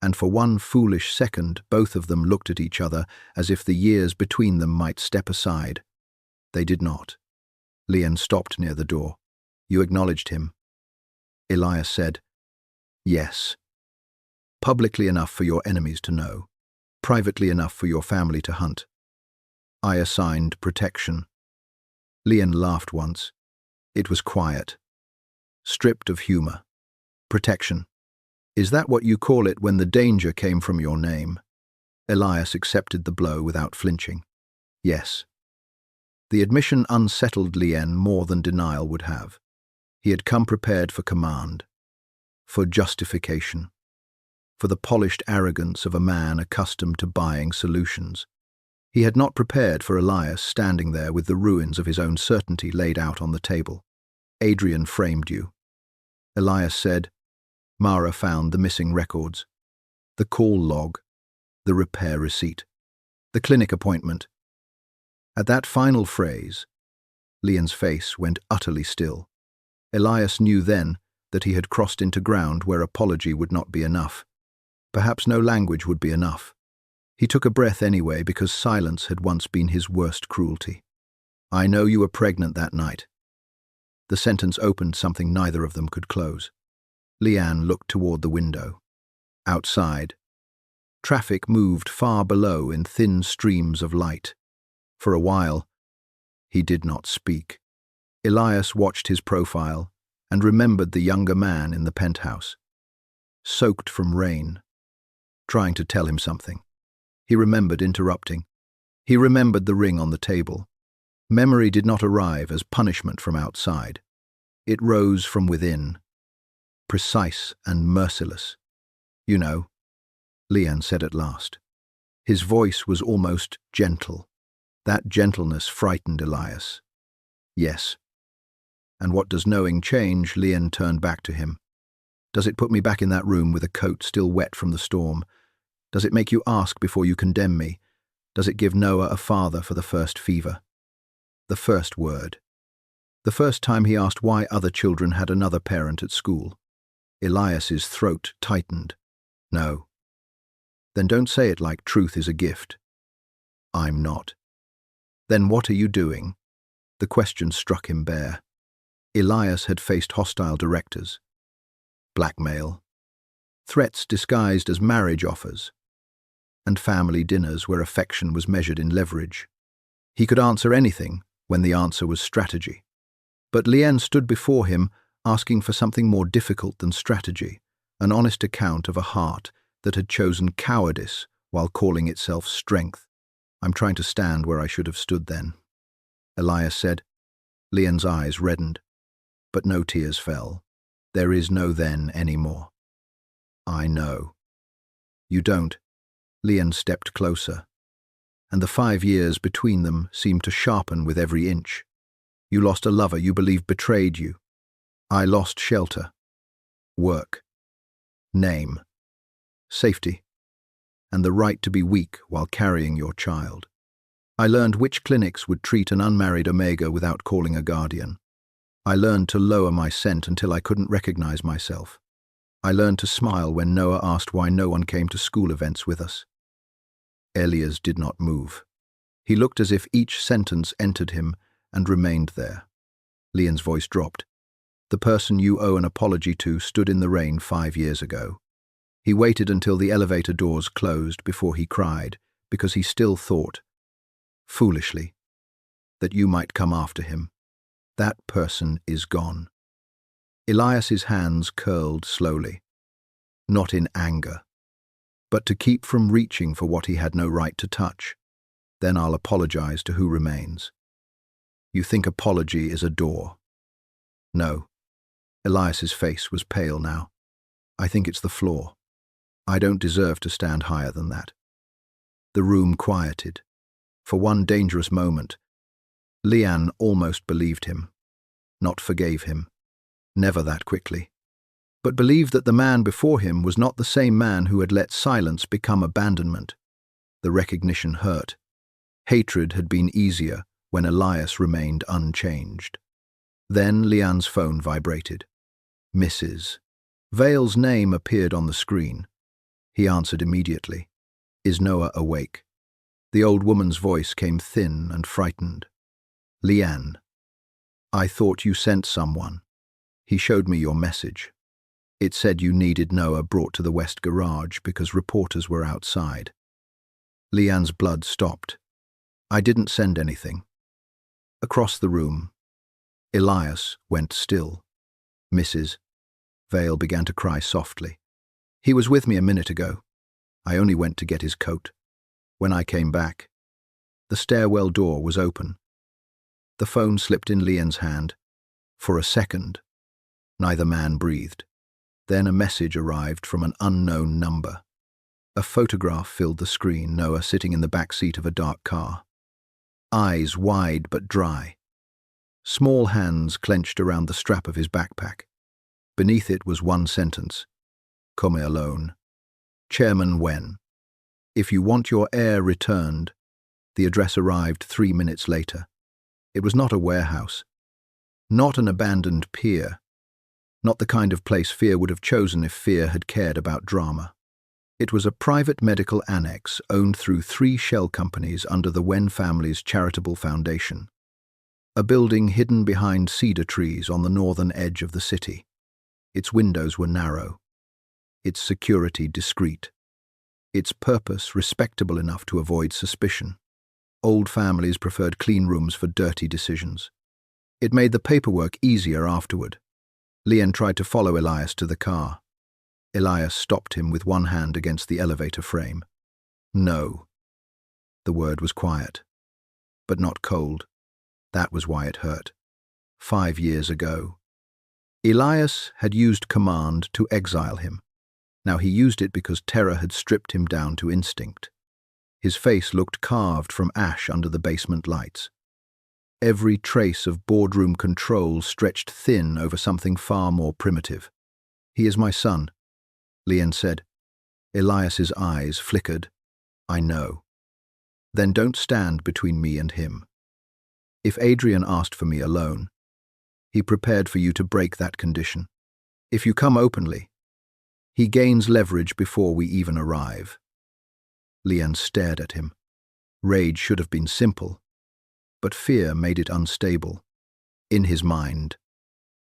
and for one foolish second both of them looked at each other as if the years between them might step aside. They did not. Lian stopped near the door. You acknowledged him. Elias said, Yes. Publicly enough for your enemies to know. Privately enough for your family to hunt. I assigned protection. Lian laughed once. It was quiet. Stripped of humor. Protection. Is that what you call it when the danger came from your name? Elias accepted the blow without flinching. Yes. The admission unsettled Lian more than denial would have. He had come prepared for command, for justification, for the polished arrogance of a man accustomed to buying solutions. He had not prepared for Elias standing there with the ruins of his own certainty laid out on the table. Adrian framed you. Elias said, Mara found the missing records, the call log, the repair receipt, the clinic appointment. At that final phrase, Leon's face went utterly still. Elias knew then that he had crossed into ground where apology would not be enough. Perhaps no language would be enough. He took a breath anyway because silence had once been his worst cruelty. "I know you were pregnant that night." The sentence opened something neither of them could close. Leanne looked toward the window. Outside, traffic moved far below in thin streams of light. For a while, he did not speak. Elias watched his profile and remembered the younger man in the penthouse, soaked from rain, trying to tell him something. He remembered interrupting. He remembered the ring on the table. Memory did not arrive as punishment from outside. It rose from within, precise and merciless. "You know," Leanne said at last. His voice was almost gentle. That gentleness frightened Elias. "Yes." "And what does knowing change?" Leanne turned back to him. "Does it put me back in that room with a coat still wet from the storm? Does it make you ask before you condemn me? Does it give Noah a father for the first fever?" The first word. The first time he asked why other children had another parent at school. Elias's throat tightened. "No." "Then don't say it like truth is a gift." "I'm not." "Then what are you doing?" The question struck him bare. Elias had faced hostile directors, blackmail, threats disguised as marriage offers, and family dinners where affection was measured in leverage. He could answer anything when the answer was strategy. But Leanne stood before him, asking for something more difficult than strategy, an honest account of a heart that had chosen cowardice while calling itself strength. "I'm trying to stand where I should have stood then," Elias said. Leanne's eyes reddened, but no tears fell. "There is no then anymore." "I know." "You don't." Leanne stepped closer, and the 5 years between them seemed to sharpen with every inch. "You lost a lover you believed betrayed you. I lost shelter, work, name, safety, and the right to be weak while carrying your child. I learned which clinics would treat an unmarried Omega without calling a guardian. I learned to lower my scent until I couldn't recognize myself. I learned to smile when Noah asked why no one came to school events with us." Elias did not move. He looked as if each sentence entered him and remained there. Leanne's voice dropped. "The person you owe an apology to stood in the rain 5 years ago. He waited until the elevator doors closed before he cried, because he still thought, foolishly, that you might come after him. That person is gone." Elias's hands curled slowly, not in anger, but to keep from reaching for what he had no right to touch. "Then I'll apologize to who remains." "You think apology is a door?" "No." Elias's face was pale now. "I think it's the floor. I don't deserve to stand higher than that." The room quieted. For one dangerous moment, Leanne almost believed him, not forgave him, never that quickly, but believed that the man before him was not the same man who had let silence become abandonment. The recognition hurt. Hatred had been easier when Elias remained unchanged. Then Leanne's phone vibrated. "Mrs." Vale's name appeared on the screen. He answered immediately. "Is Noah awake?" The old woman's voice came thin and frightened. "Leanne, I thought you sent someone. He showed me your message. It said you needed Noah brought to the West Garage because reporters were outside." Leanne's blood stopped. "I didn't send anything." Across the room, Elias went still. "Mrs." Vale began to cry softly. "He was with me a minute ago. I only went to get his coat. When I came back, the stairwell door was open." The phone slipped in Leanne's hand. For a second, neither man breathed. Then a message arrived from an unknown number. A photograph filled the screen, Noah sitting in the back seat of a dark car. Eyes wide but dry. Small hands clenched around the strap of his backpack. Beneath it was one sentence. Come alone. Chairman Wen. If you want your heir returned. The address arrived 3 minutes later. It was not a warehouse. Not an abandoned pier. Not the kind of place Fear would have chosen if Fear had cared about drama. It was a private medical annex owned through 3 shell companies under the Wen family's charitable foundation. A building hidden behind cedar trees on the northern edge of the city. Its windows were narrow. Its security discreet. Its purpose respectable enough to avoid suspicion. Old families preferred clean rooms for dirty decisions. It made the paperwork easier afterward. Lian tried to follow Elias to the car. Elias stopped him with one hand against the elevator frame. No. The word was quiet, but not cold. That was why it hurt. 5 years ago. Elias had used command to exile him. Now he used it because terror had stripped him down to instinct. His face looked carved from ash under the basement lights. Every trace of boardroom control stretched thin over something far more primitive. He is my son, Lian said. Elias's eyes flickered. I know. Then don't stand between me and him. If Adrian asked for me alone, he prepared for you to break that condition. If you come openly, he gains leverage before we even arrive. Lian stared at him. Rage should have been simple, but fear made it unstable. In his mind,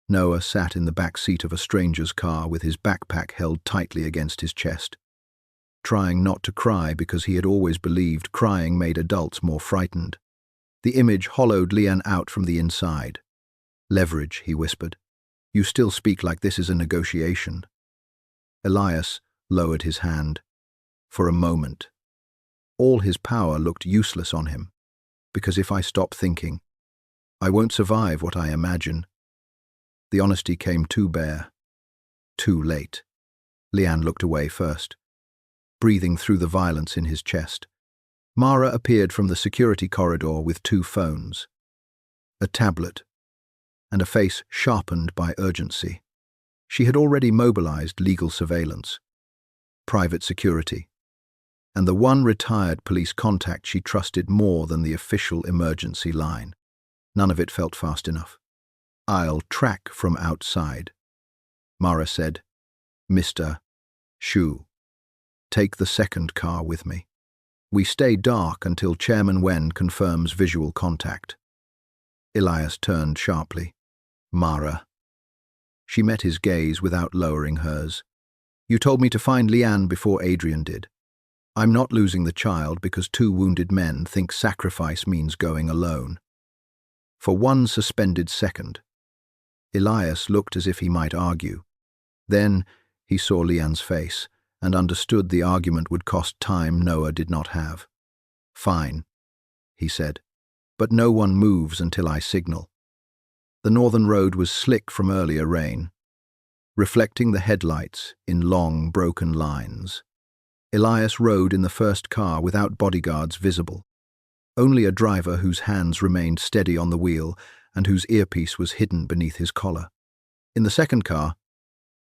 Noah sat in the back seat of a stranger's car with his backpack held tightly against his chest, trying not to cry because he had always believed crying made adults more frightened. The image hollowed Lian out from the inside. Leverage, he whispered. You still speak like this is a negotiation. Elias lowered his hand. For a moment, all his power looked useless on him, because if I stop thinking, I won't survive what I imagine. The honesty came too bare, too late. Lian looked away first, breathing through the violence in his chest. Mara appeared from the security corridor with 2 phones, a tablet, and a face sharpened by urgency. She had already mobilized legal surveillance, private security, and the one retired police contact she trusted more than the official emergency line. None of it felt fast enough. I'll track from outside, Mara said. Mr. Shu, take the second car with me. We stay dark until Chairman Wen confirms visual contact. Elias turned sharply. Mara. She met his gaze without lowering hers. You told me to find Lian before Adrian did. I'm not losing the child because 2 wounded men think sacrifice means going alone. For 1 suspended second, Elias looked as if he might argue. Then he saw Lian's face and understood the argument would cost time Noah did not have. Fine, he said, but no one moves until I signal. The northern road was slick from earlier rain, reflecting the headlights in long, broken lines. Elias rode in the first car without bodyguards visible. Only a driver whose hands remained steady on the wheel and whose earpiece was hidden beneath his collar. In the second car,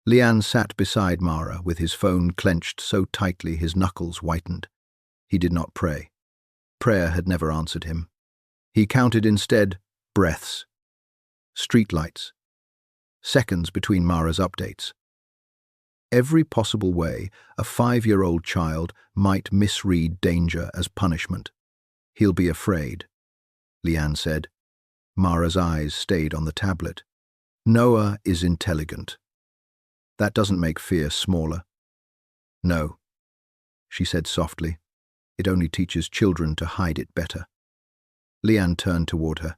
Lian sat beside Mara with his phone clenched so tightly his knuckles whitened. He did not pray. Prayer had never answered him. He counted instead breaths, streetlights, seconds between Mara's updates. Every possible way a 5-year-old child might misread danger as punishment. He'll be afraid, Lian said. Mara's eyes stayed on the tablet. Noah is intelligent. That doesn't make fear smaller. No, she said softly. It only teaches children to hide it better. Lian turned toward her.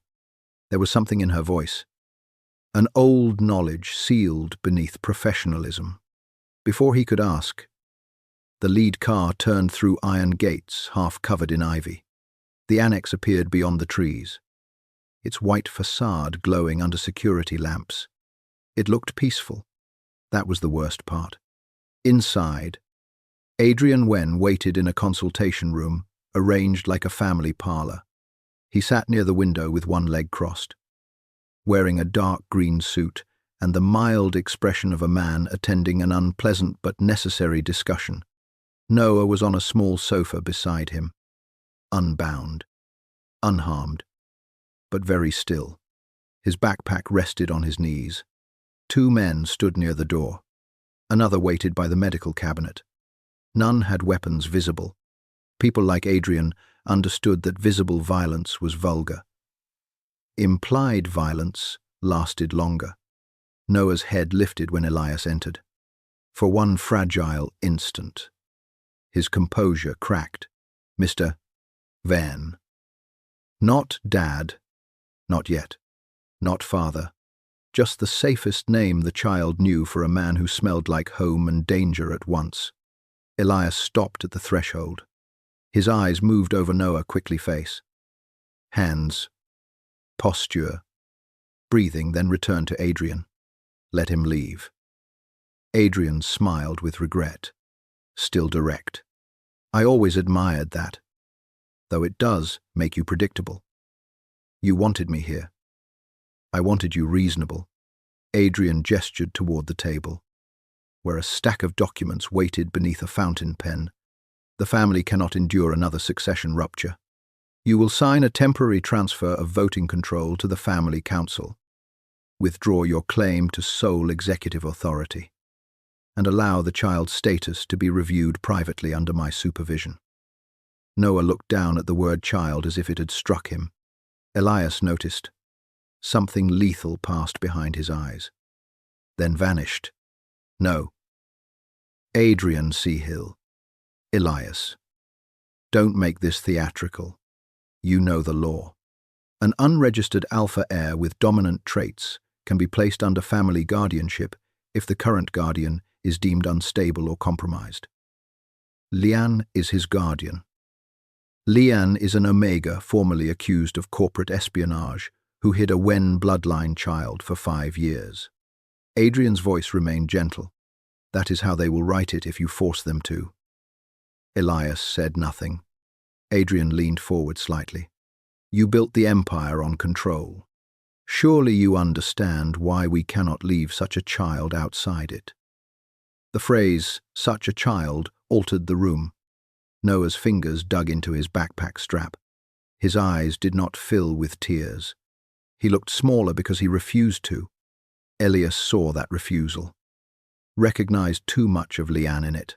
There was something in her voice. An old knowledge sealed beneath professionalism. Before he could ask, the lead car turned through iron gates half covered in ivy. The annex appeared beyond the trees, its white facade glowing under security lamps. It looked peaceful. That was the worst part. Inside, Adrian Wen waited in a consultation room, arranged like a family parlor. He sat near the window with one leg crossed, wearing a dark green suit and the mild expression of a man attending an unpleasant but necessary discussion. Noah was on a small sofa beside him, unbound, unharmed, but very still. His backpack rested on his knees. Two men stood near the door. Another waited by the medical cabinet. None had weapons visible. People like Adrian understood that visible violence was vulgar. Implied violence lasted longer. Noah's head lifted when Elias entered. For one fragile instant, his composure cracked. Mr. Van. Not Dad. Not yet. Not Father. Just the safest name the child knew for a man who smelled like home and danger at once. Elias stopped at the threshold. His eyes moved over Noah, quickly face. Hands. Posture. Breathing, then returned to Adrian. Let him leave. Adrian smiled with regret. Still direct. I always admired that. Though it does make you predictable. You wanted me here. I wanted you reasonable. Adrian gestured toward the table, where a stack of documents waited beneath a fountain pen. The family cannot endure another succession rupture. You will sign a temporary transfer of voting control to the family council. Withdraw your claim to sole executive authority, and allow the child's status to be reviewed privately under my supervision. Noah looked down at the word child as if it had struck him. Elias noticed. Something lethal passed behind his eyes, then vanished. No. Adrian Seahill. Elias. Don't make this theatrical. You know the law. An unregistered alpha heir with dominant traits can be placed under family guardianship if the current guardian is deemed unstable or compromised. Leanne is his guardian. Leanne is an Omega formerly accused of corporate espionage who hid a Wen bloodline child for 5 years. Adrian's voice remained gentle. That is how they will write it if you force them to. Elias said nothing. Adrian leaned forward slightly. You built the empire on control. Surely you understand why we cannot leave such a child outside it. The phrase, such a child, altered the room. Noah's fingers dug into his backpack strap. His eyes did not fill with tears. He looked smaller because he refused to. Elias saw that refusal, recognized too much of Leanne in it,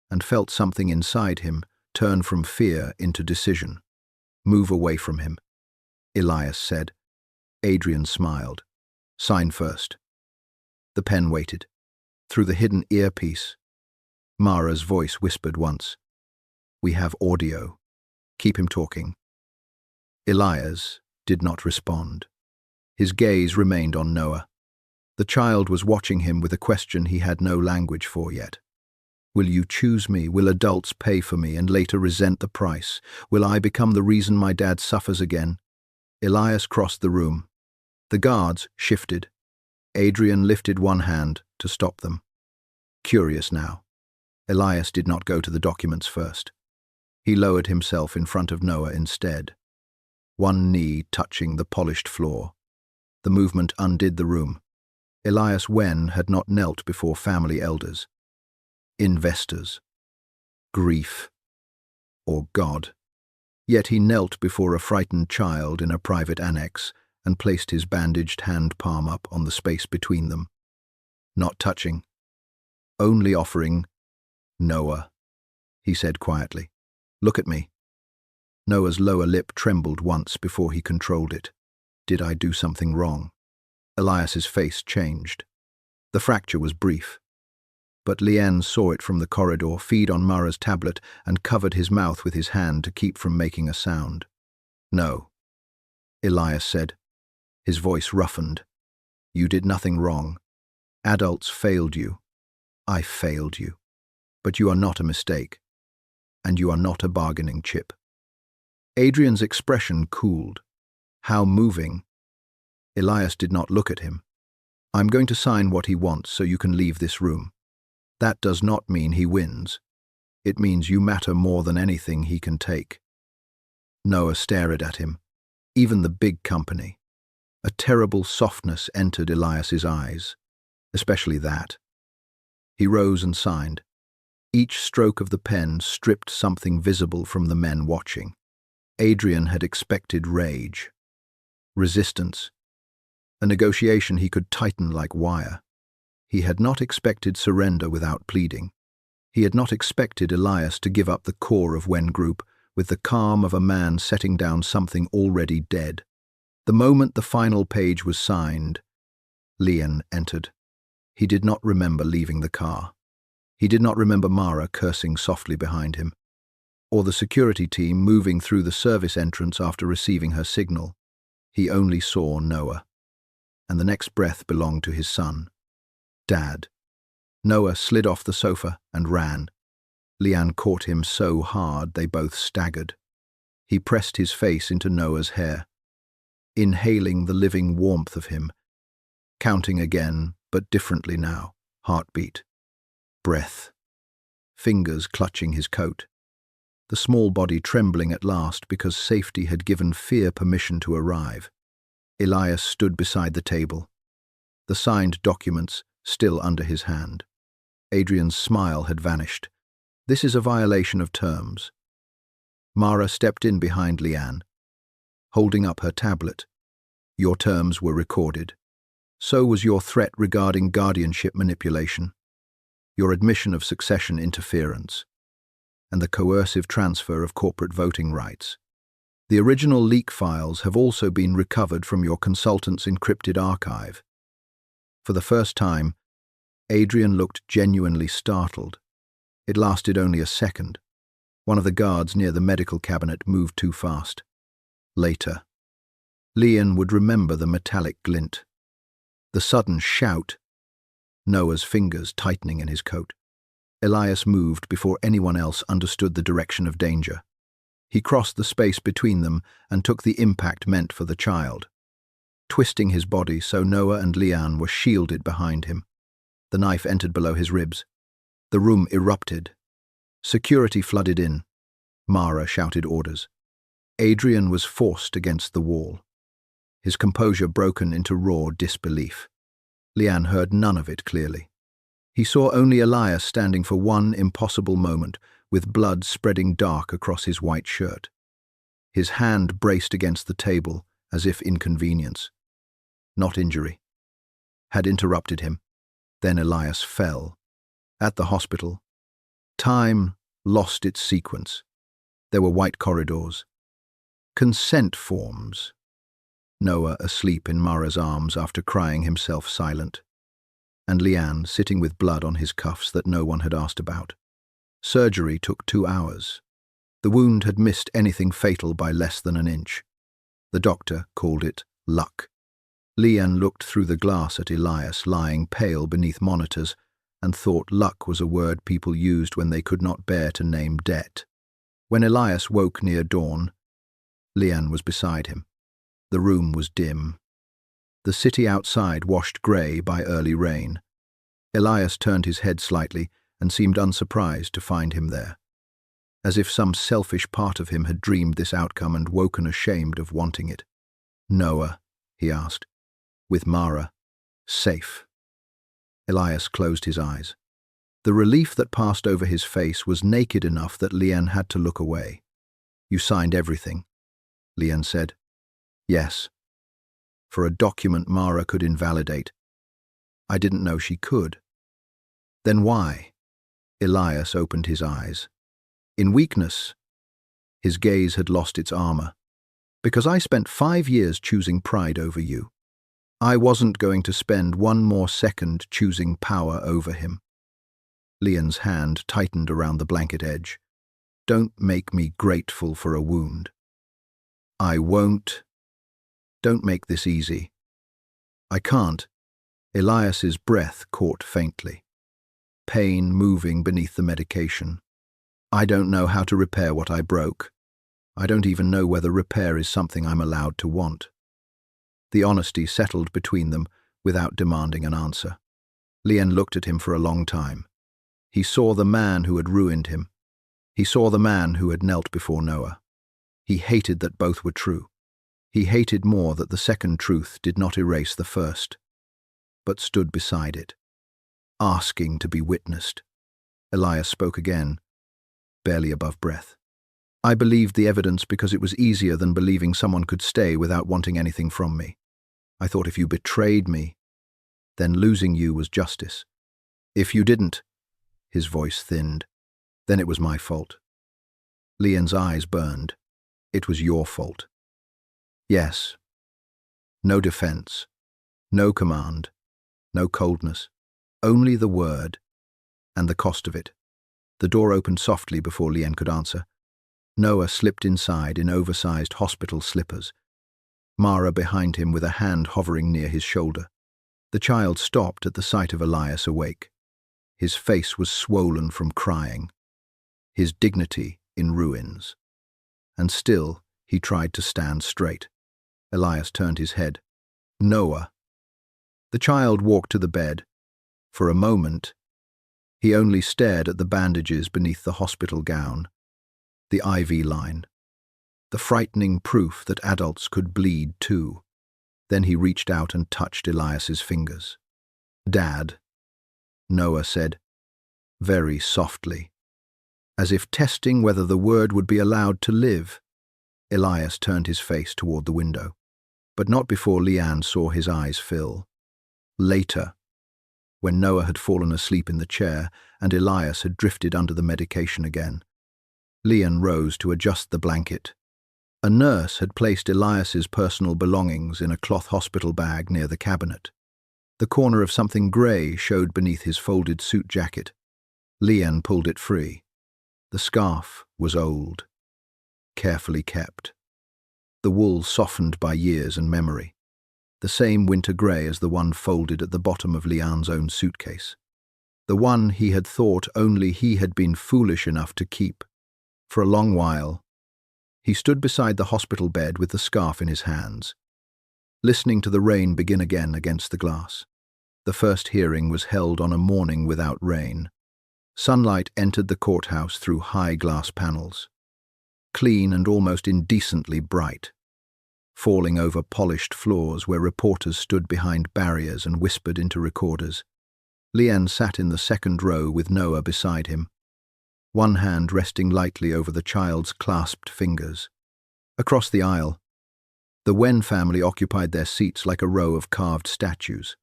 and felt something inside him turn from fear into decision. Move away from him, Elias said. Adrian smiled. Sign first. The pen waited. Through the hidden earpiece, Mara's voice whispered once. We have audio. Keep him talking. Elias did not respond. His gaze remained on Noah. The child was watching him with a question he had no language for yet. Will you choose me? Will adults pay for me and later resent the price? Will I become the reason my dad suffers again? Elias crossed the room. The guards shifted. Adrian lifted one hand to stop them. Curious now. Elias did not go to the documents first. He lowered himself in front of Noah instead, one knee touching the polished floor. The movement undid the room. Elias Wen had not knelt before family elders, investors, grief, or God. Yet he knelt before a frightened child in a private annex and placed his bandaged hand palm up on the space between them. Not touching, only offering, Noah, he said quietly. Look at me. Noah's lower lip trembled once before he controlled it. Did I do something wrong? Elias's face changed. The fracture was brief. But Leanne saw it from the corridor, feed on Mara's tablet, and covered his mouth with his hand to keep from making a sound. No, Elias said. His voice roughened. You did nothing wrong. Adults failed you. I failed you. But you are not a mistake. And you are not a bargaining chip. Adrian's expression cooled. How moving. Elias did not look at him. I'm going to sign what he wants so you can leave this room. That does not mean he wins. It means you matter more than anything he can take. Noah stared at him. Even the big company. A terrible softness entered Elias's eyes, especially that. He rose and signed. Each stroke of the pen stripped something visible from the men watching. Adrian had expected rage, resistance, a negotiation he could tighten like wire. He had not expected surrender without pleading. He had not expected Elias to give up the core of Wen Group with the calm of a man setting down something already dead. The moment the final page was signed, Lian entered. He did not remember leaving the car. He did not remember Mara cursing softly behind him, or the security team moving through the service entrance after receiving her signal. He only saw Noah, and the next breath belonged to his son. Dad. Noah slid off the sofa and ran. Lian caught him so hard they both staggered. He pressed his face into Noah's hair, inhaling the living warmth of him, counting again, but differently now, heartbeat, breath, fingers clutching his coat, the small body trembling at last because safety had given fear permission to arrive. Elias stood beside the table, the signed documents still under his hand. Adrian's smile had vanished. This is a violation of terms. Mara stepped in behind Lian, holding up her tablet. Your terms were recorded. So was your threat regarding guardianship manipulation, your admission of succession interference, and the coercive transfer of corporate voting rights. The original leak files have also been recovered from your consultant's encrypted archive. For the first time, Adrian looked genuinely startled. It lasted only a second. One of the guards near the medical cabinet moved too fast. Later, Lian would remember the metallic glint, the sudden shout, Noah's fingers tightening in his coat. Elias moved before anyone else understood the direction of danger. He crossed the space between them and took the impact meant for the child, twisting his body so Noah and Lian were shielded behind him. The knife entered below his ribs. The room erupted. Security flooded in. Mara shouted orders. Adrian was forced against the wall, his composure broken into raw disbelief. Lian heard none of it clearly. He saw only Elias standing for one impossible moment, with blood spreading dark across his white shirt. His hand braced against the table, as if inconvenience, not injury, had interrupted him. Then Elias fell. At the hospital, time lost its sequence. There were white corridors, consent forms. Noah asleep in Mara's arms after crying himself silent, and Lian sitting with blood on his cuffs that no one had asked about. Surgery took 2 hours. The wound had missed anything fatal by less than an inch. The doctor called it luck. Lian looked through the glass at Elias lying pale beneath monitors and thought luck was a word people used when they could not bear to name debt. When Elias woke near dawn, Lian was beside him. The room was dim. The city outside washed grey by early rain. Elias turned his head slightly and seemed unsurprised to find him there, as if some selfish part of him had dreamed this outcome and woken ashamed of wanting it. Noah, he asked, with Mara, safe. Elias closed his eyes. The relief that passed over his face was naked enough that Lian had to look away. You signed everything, Lian said. Yes. For a document Mara could invalidate. I didn't know she could. Then why? Elias opened his eyes. In weakness, his gaze had lost its armor. Because I spent 5 years choosing pride over you. I wasn't going to spend 1 more second choosing power over him. Lian's hand tightened around the blanket edge. Don't make me grateful for a wound. I won't. Don't make this easy. I can't. Elias's breath caught faintly, pain moving beneath the medication. I don't know how to repair what I broke. I don't even know whether repair is something I'm allowed to want. The honesty settled between them without demanding an answer. Lian looked at him for a long time. He saw the man who had ruined him. He saw the man who had knelt before Noah. He hated that both were true. He hated more that the second truth did not erase the first, but stood beside it, asking to be witnessed. Elias spoke again, barely above breath. I believed the evidence because it was easier than believing someone could stay without wanting anything from me. I thought if you betrayed me, then losing you was justice. If you didn't, his voice thinned, then it was my fault. Leon's eyes burned. It was your fault. Yes. No defense, no command, no coldness, only the word, and the cost of it. The door opened softly before Leon could answer. Noah slipped inside in oversized hospital slippers, Mara behind him with a hand hovering near his shoulder. The child stopped at the sight of Elias awake. His face was swollen from crying, his dignity in ruins. And still, he tried to stand straight. Elias turned his head. Noah. The child walked to the bed. For a moment, he only stared at the bandages beneath the hospital gown, the IV line, the frightening proof that adults could bleed too. Then he reached out and touched Elias's fingers. Dad, Noah said, very softly, as if testing whether the word would be allowed to live. Elias turned his face toward the window, but not before Leanne saw his eyes fill. Later, when Noah had fallen asleep in the chair and Elias had drifted under the medication again, Leon rose to adjust the blanket. A nurse had placed Elias's personal belongings in a cloth hospital bag near the cabinet. The corner of something grey showed beneath his folded suit jacket. Leon pulled it free. The scarf was old, carefully kept. The wool softened by years and memory. The same winter grey as the one folded at the bottom of Leon's own suitcase. The one he had thought only he had been foolish enough to keep. For a long while, he stood beside the hospital bed with the scarf in his hands, listening to the rain begin again against the glass. The first hearing was held on a morning without rain. Sunlight entered the courthouse through high glass panels, clean and almost indecently bright, falling over polished floors where reporters stood behind barriers and whispered into recorders. Leanne sat in the second row with Noah beside him, one hand resting lightly over the child's clasped fingers. Across the aisle, the Wen family occupied their seats like a row of carved statues,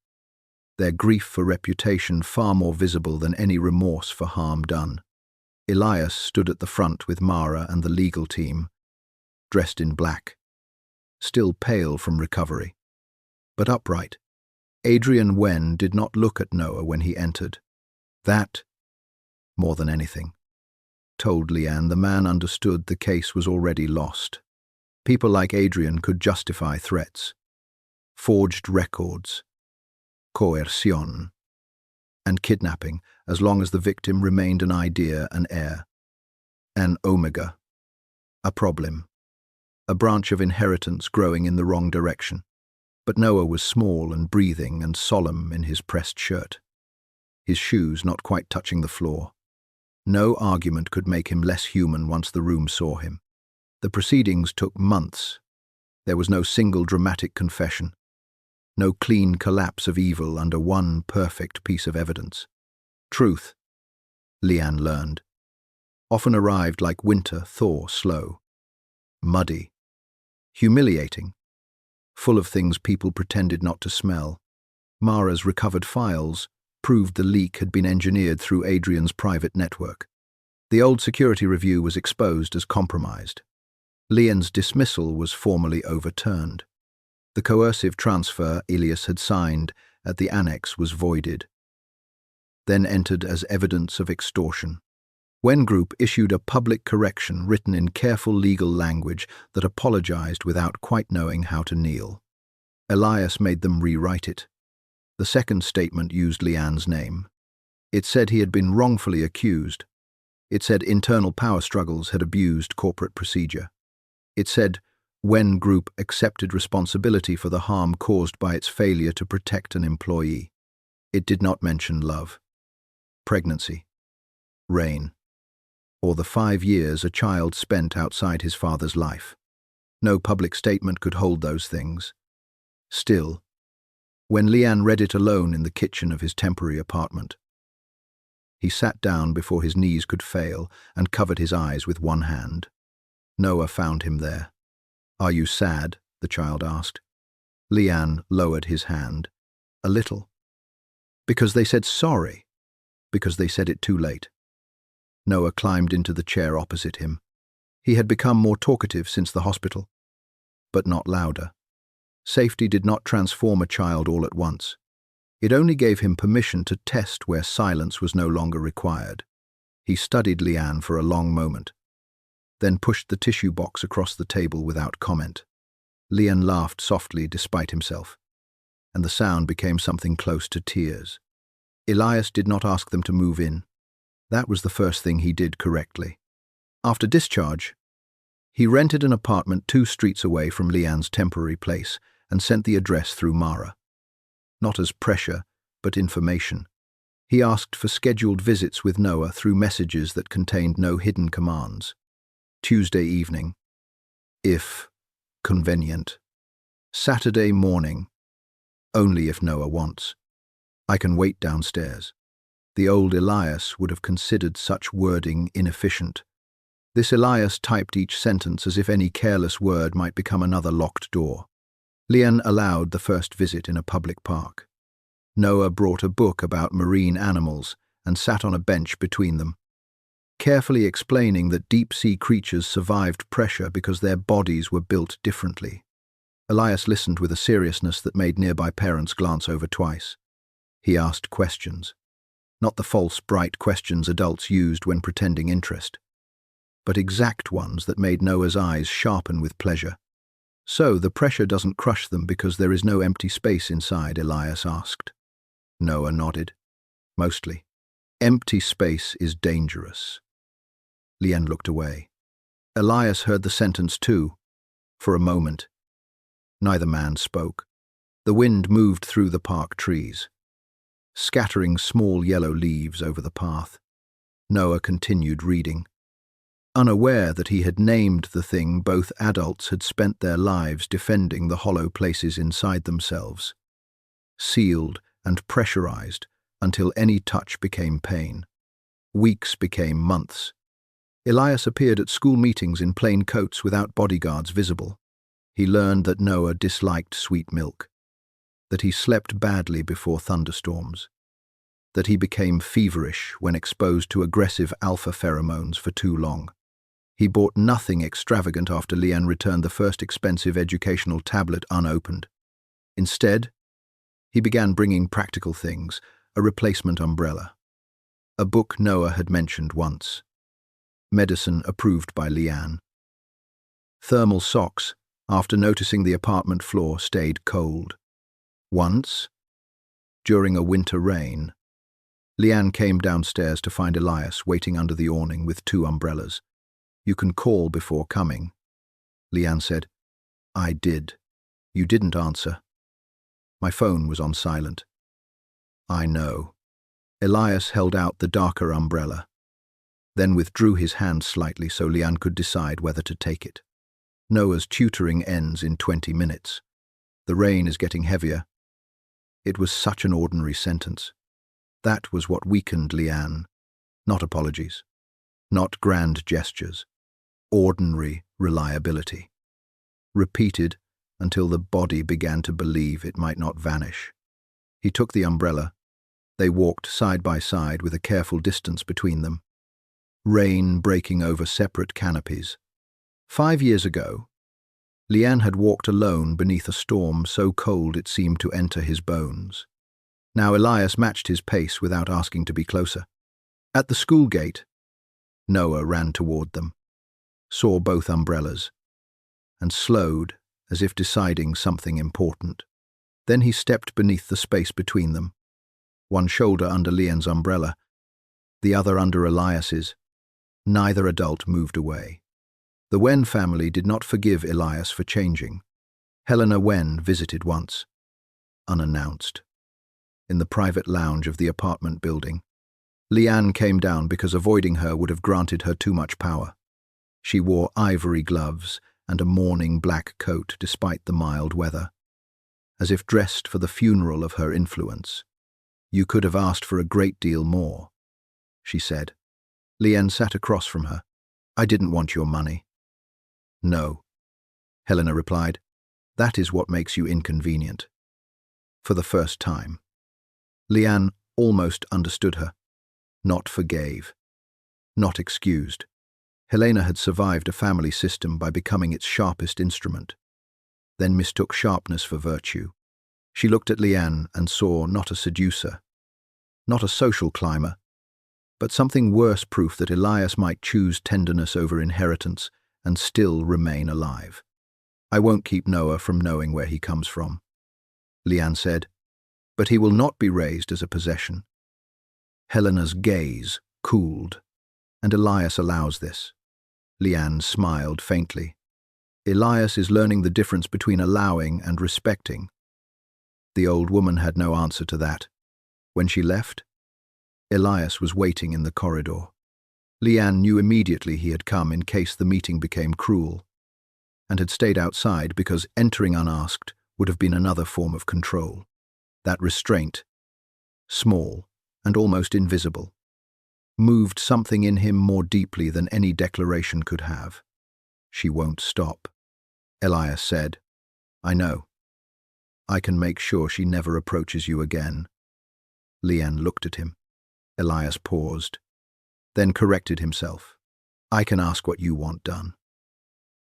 their grief for reputation far more visible than any remorse for harm done. Elias stood at the front with Mara and the legal team, dressed in black, still pale from recovery, but upright. Adrian Wen did not look at Noah when he entered. That, more than anything, told Leanne the man understood the case was already lost. People like Adrian could justify threats, forged records, coercion, and kidnapping as long as the victim remained an idea, an heir, an omega, a problem, a branch of inheritance growing in the wrong direction. But Noah was small and breathing and solemn in his pressed shirt, his shoes not quite touching the floor. No argument could make him less human once the room saw him. The proceedings took months. There was no single dramatic confession, no clean collapse of evil under one perfect piece of evidence. Truth, Leanne learned, often arrived like winter thaw slow, muddy, humiliating, full of things people pretended not to smell. Mara's recovered files proved the leak had been engineered through Adrian's private network. The old security review was exposed as compromised. Leon's dismissal was formally overturned. The coercive transfer Elias had signed at the annex was voided, then entered as evidence of extortion. Wen Group issued a public correction written in careful legal language that apologized without quite knowing how to kneel. Elias made them rewrite it. The second statement used Leanne's name. It said he had been wrongfully accused. It said internal power struggles had abused corporate procedure. It said Wen Group accepted responsibility for the harm caused by its failure to protect an employee. It did not mention love, pregnancy, rain, or the 5 years a child spent outside his father's life. No public statement could hold those things. Still, when Leanne read it alone in the kitchen of his temporary apartment, he sat down before his knees could fail and covered his eyes with one hand. Noah found him there. "Are you sad?" the child asked. Leanne lowered his hand. "A little." "Because they said sorry." "Because they said it too late." Noah climbed into the chair opposite him. He had become more talkative since the hospital, but not louder. Safety did not transform a child all at once. It only gave him permission to test where silence was no longer required. He studied Leanne for a long moment, then pushed the tissue box across the table without comment. Leanne laughed softly despite himself, and the sound became something close to tears. Elias did not ask them to move in. That was the first thing he did correctly. After discharge, he rented an apartment 2 streets away from Leanne's temporary place and sent the address through Mara. Not as pressure, but information. He asked for scheduled visits with Noah through messages that contained no hidden commands. Tuesday evening, if convenient. Saturday morning, only if Noah wants. I can wait downstairs. The old Elias would have considered such wording inefficient. This Elias typed each sentence as if any careless word might become another locked door. Leanne allowed the first visit in a public park. Noah brought a book about marine animals and sat on a bench between them, carefully explaining that deep-sea creatures survived pressure because their bodies were built differently. Elias listened with a seriousness that made nearby parents glance over twice. He asked questions. Not the false, bright questions adults used when pretending interest, but exact ones that made Noah's eyes sharpen with pleasure. "So the pressure doesn't crush them because there is no empty space inside?" Elias asked. Noah nodded. "Mostly. Empty space is dangerous." Leanne looked away. Elias heard the sentence too. For a moment, neither man spoke. The wind moved through the park trees, scattering small yellow leaves over the path. Noah continued reading. Unaware that he had named the thing both adults had spent their lives defending, the hollow places inside themselves, sealed and pressurized until any touch became pain. Weeks became months. Elias appeared at school meetings in plain coats without bodyguards visible. He learned that Noah disliked sweet milk, that he slept badly before thunderstorms, that he became feverish when exposed to aggressive alpha pheromones for too long. He bought nothing extravagant after Leanne returned the first expensive educational tablet unopened. Instead, he began bringing practical things, a replacement umbrella, a book Noah had mentioned once, medicine approved by Leanne, thermal socks after noticing the apartment floor stayed cold. Once, during a winter rain, Leanne came downstairs to find Elias waiting under the awning with 2 umbrellas. "You can call before coming." Leanne said. "I did. You didn't answer." "My phone was on silent." "I know." Elias held out the darker umbrella, then withdrew his hand slightly so Leanne could decide whether to take it. "Noah's tutoring ends in 20 minutes. The rain is getting heavier." It was such an ordinary sentence. That was what weakened Leanne. Not apologies, not grand gestures. Ordinary reliability. Repeated until the body began to believe it might not vanish. He took the umbrella. They walked side by side with a careful distance between them. Rain breaking over separate canopies. 5 years ago, Leanne had walked alone beneath a storm so cold it seemed to enter his bones. Now Elias matched his pace without asking to be closer. At the school gate, Noah ran toward them, saw both umbrellas, and slowed as if deciding something important. Then he stepped beneath the space between them, one shoulder under Leanne's umbrella, the other under Elias's. Neither adult moved away. The Wen family did not forgive Elias for changing. Helena Wen visited once, unannounced, in the private lounge of the apartment building. Leanne came down because avoiding her would have granted her too much power. She wore ivory gloves and a mourning black coat despite the mild weather, as if dressed for the funeral of her influence. "You could have asked for a great deal more," she said. Leanne sat across from her. "I didn't want your money." "No," Helena replied. "That is what makes you inconvenient." For the first time. Leanne almost understood her. Not forgave. Not excused. Helena had survived a family system by becoming its sharpest instrument, then mistook sharpness for virtue. She looked at Leanne and saw not a seducer, not a social climber, but something worse, proof that Elias might choose tenderness over inheritance and still remain alive. "I won't keep Noah from knowing where he comes from," Leanne said, "but he will not be raised as a possession." Helena's gaze cooled. "And Elias allows this." Leanne smiled faintly. "Elias is learning the difference between allowing and respecting." The old woman had no answer to that. When she left, Elias was waiting in the corridor. Leanne knew immediately he had come in case the meeting became cruel, and had stayed outside because entering unasked would have been another form of control. That restraint, small and almost invisible, moved something in him more deeply than any declaration could have. "She won't stop," Elias said. "I know. I can make sure she never approaches you again." Leanne looked at him. Elias paused, then corrected himself. "I can ask what you want done."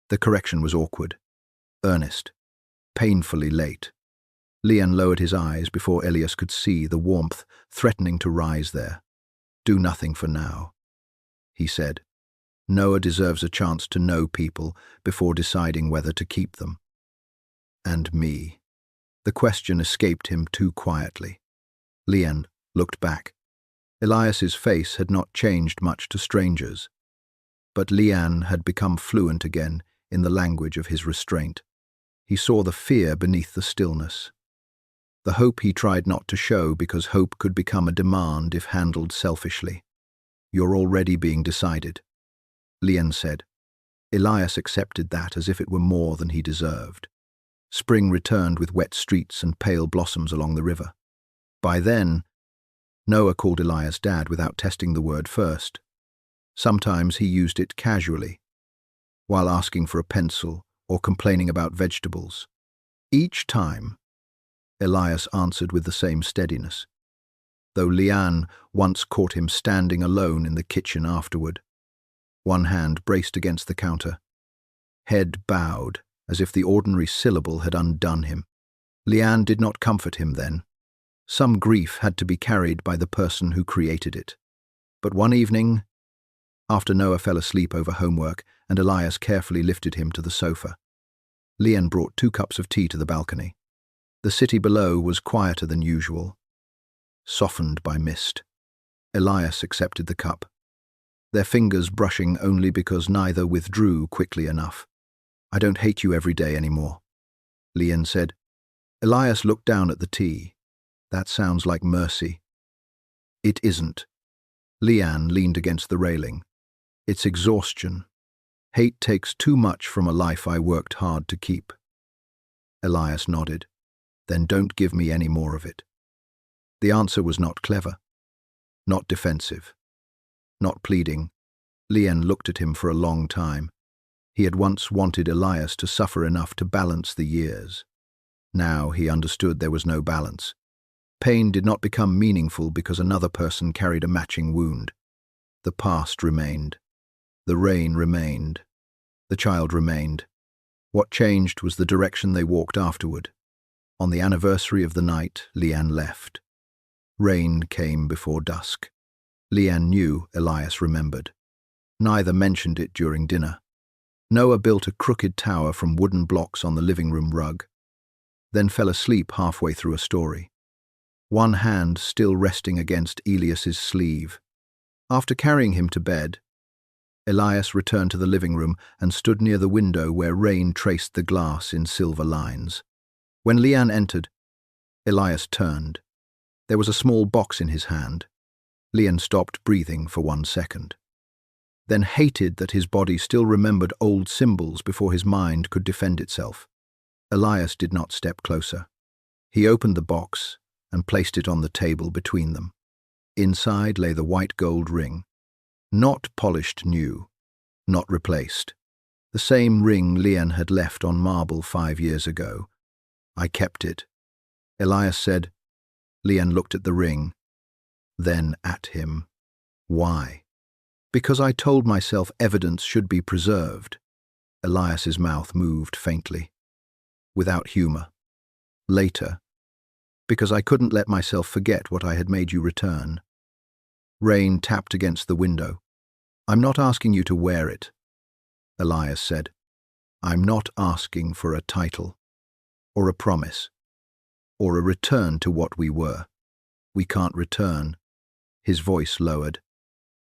The correction was awkward, earnest, painfully late. Leanne lowered his eyes before Elias could see the warmth threatening to rise there. "Do nothing for now," he said. "Noah deserves a chance to know people before deciding whether to keep them." "And me?" The question escaped him too quietly. Leanne looked back. Elias's face had not changed much to strangers, but Leanne had become fluent again in the language of his restraint. He saw the fear beneath the stillness, the hope he tried not to show because hope could become a demand if handled selfishly. "You're already being decided," Leanne said. Elias accepted that as if it were more than he deserved. Spring returned with wet streets and pale blossoms along the river. By then, Noah called Elias Dad without testing the word first. Sometimes he used it casually, while asking for a pencil or complaining about vegetables. Each time, Elias answered with the same steadiness, though Leanne once caught him standing alone in the kitchen afterward, one hand braced against the counter, head bowed as if the ordinary syllable had undone him. Leanne did not comfort him then. Some grief had to be carried by the person who created it. But one evening, after Noah fell asleep over homework and Elias carefully lifted him to the sofa, Leanne brought 2 cups of tea to the balcony. The city below was quieter than usual, softened by mist. Elias accepted the cup, their fingers brushing only because neither withdrew quickly enough. "I don't hate you every day anymore," Leanne said. Elias looked down at the tea. "That sounds like mercy." "It isn't." Leanne leaned against the railing. "It's exhaustion. Hate takes too much from a life I worked hard to keep." Elias nodded. "Then don't give me any more of it." The answer was not clever, not defensive, not pleading. Leanne looked at him for a long time. He had once wanted Elias to suffer enough to balance the years. Now he understood there was no balance. Pain did not become meaningful because another person carried a matching wound. The past remained. The rain remained. The child remained. What changed was the direction they walked afterward. On the anniversary of the night, Leanne left. Rain came before dusk. Leanne knew Elias remembered. Neither mentioned it during dinner. Noah built a crooked tower from wooden blocks on the living room rug, then fell asleep halfway through a story, one hand still resting against Elias's sleeve. After carrying him to bed, Elias returned to the living room and stood near the window where rain traced the glass in silver lines. When Leanne entered, Elias turned. There was a small box in his hand. Leanne stopped breathing for 1 second. then hated that his body still remembered old symbols before his mind could defend itself. Elias did not step closer. He opened the box and placed it on the table between them. Inside lay the white gold ring, not polished new, not replaced. The same ring Lian had left on marble 5 years ago. I kept it. Elias said. Lian looked at the ring, then at him. Why? Because I told myself evidence should be preserved. Elias's mouth moved faintly, without humor. Later, because I couldn't let myself forget what I had made you return. Rain tapped against the window. I'm not asking you to wear it, Elias said. I'm not asking for a title, or a promise, or a return to what we were. We can't return. His voice lowered.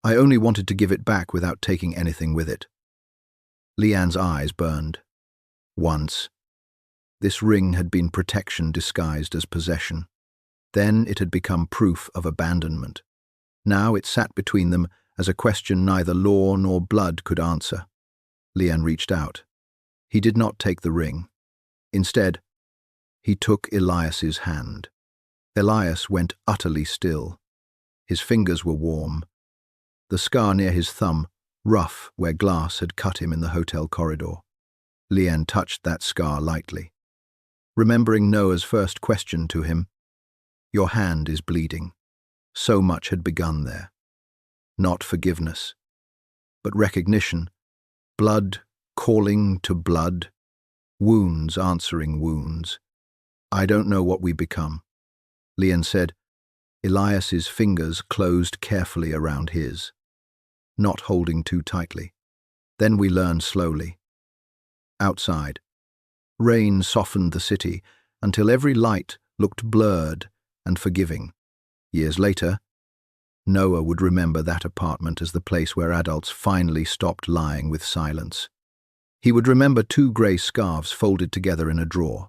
I only wanted to give it back without taking anything with it. Lian's eyes burned. Once, this ring had been protection disguised as possession. Then it had become proof of abandonment. Now it sat between them as a question neither law nor blood could answer. Lian reached out. He did not take the ring. Instead, he took Elias's hand. Elias went utterly still. His fingers were warm. The scar near his thumb, rough where glass had cut him in the hotel corridor. Lian touched that scar lightly, remembering Noah's first question to him. Your hand is bleeding. So much had begun there. Not forgiveness, but recognition. Blood calling to blood. Wounds answering wounds. I don't know what we become. Lian said. Elias's fingers closed carefully around his, not holding too tightly. Then we learn slowly. Outside, rain softened the city until every light looked blurred and forgiving. Years later, Noah would remember that apartment as the place where adults finally stopped lying with silence. He would remember 2 grey scarves folded together in a drawer.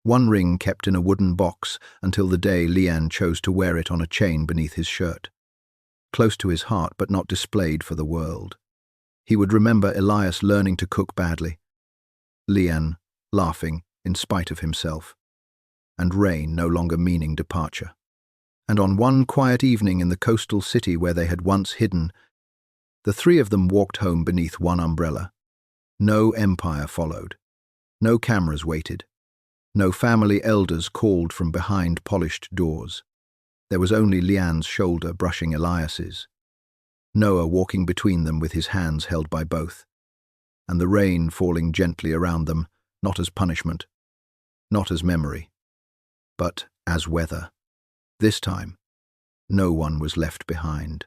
One ring kept in a wooden box until the day Lian chose to wear it on a chain beneath his shirt. Close to his heart but not displayed for the world. He would remember Elias learning to cook badly, Lian laughing in spite of himself, and rain no longer meaning departure. And on one quiet evening in the coastal city where they had once hidden, the 3 of them walked home beneath one umbrella. No empire followed. No cameras waited. No family elders called from behind polished doors. There was only Lian's shoulder brushing Elias's, Noah walking between them with his hands held by both, and the rain falling gently around them, not as punishment, not as memory, but as weather. This time, no one was left behind.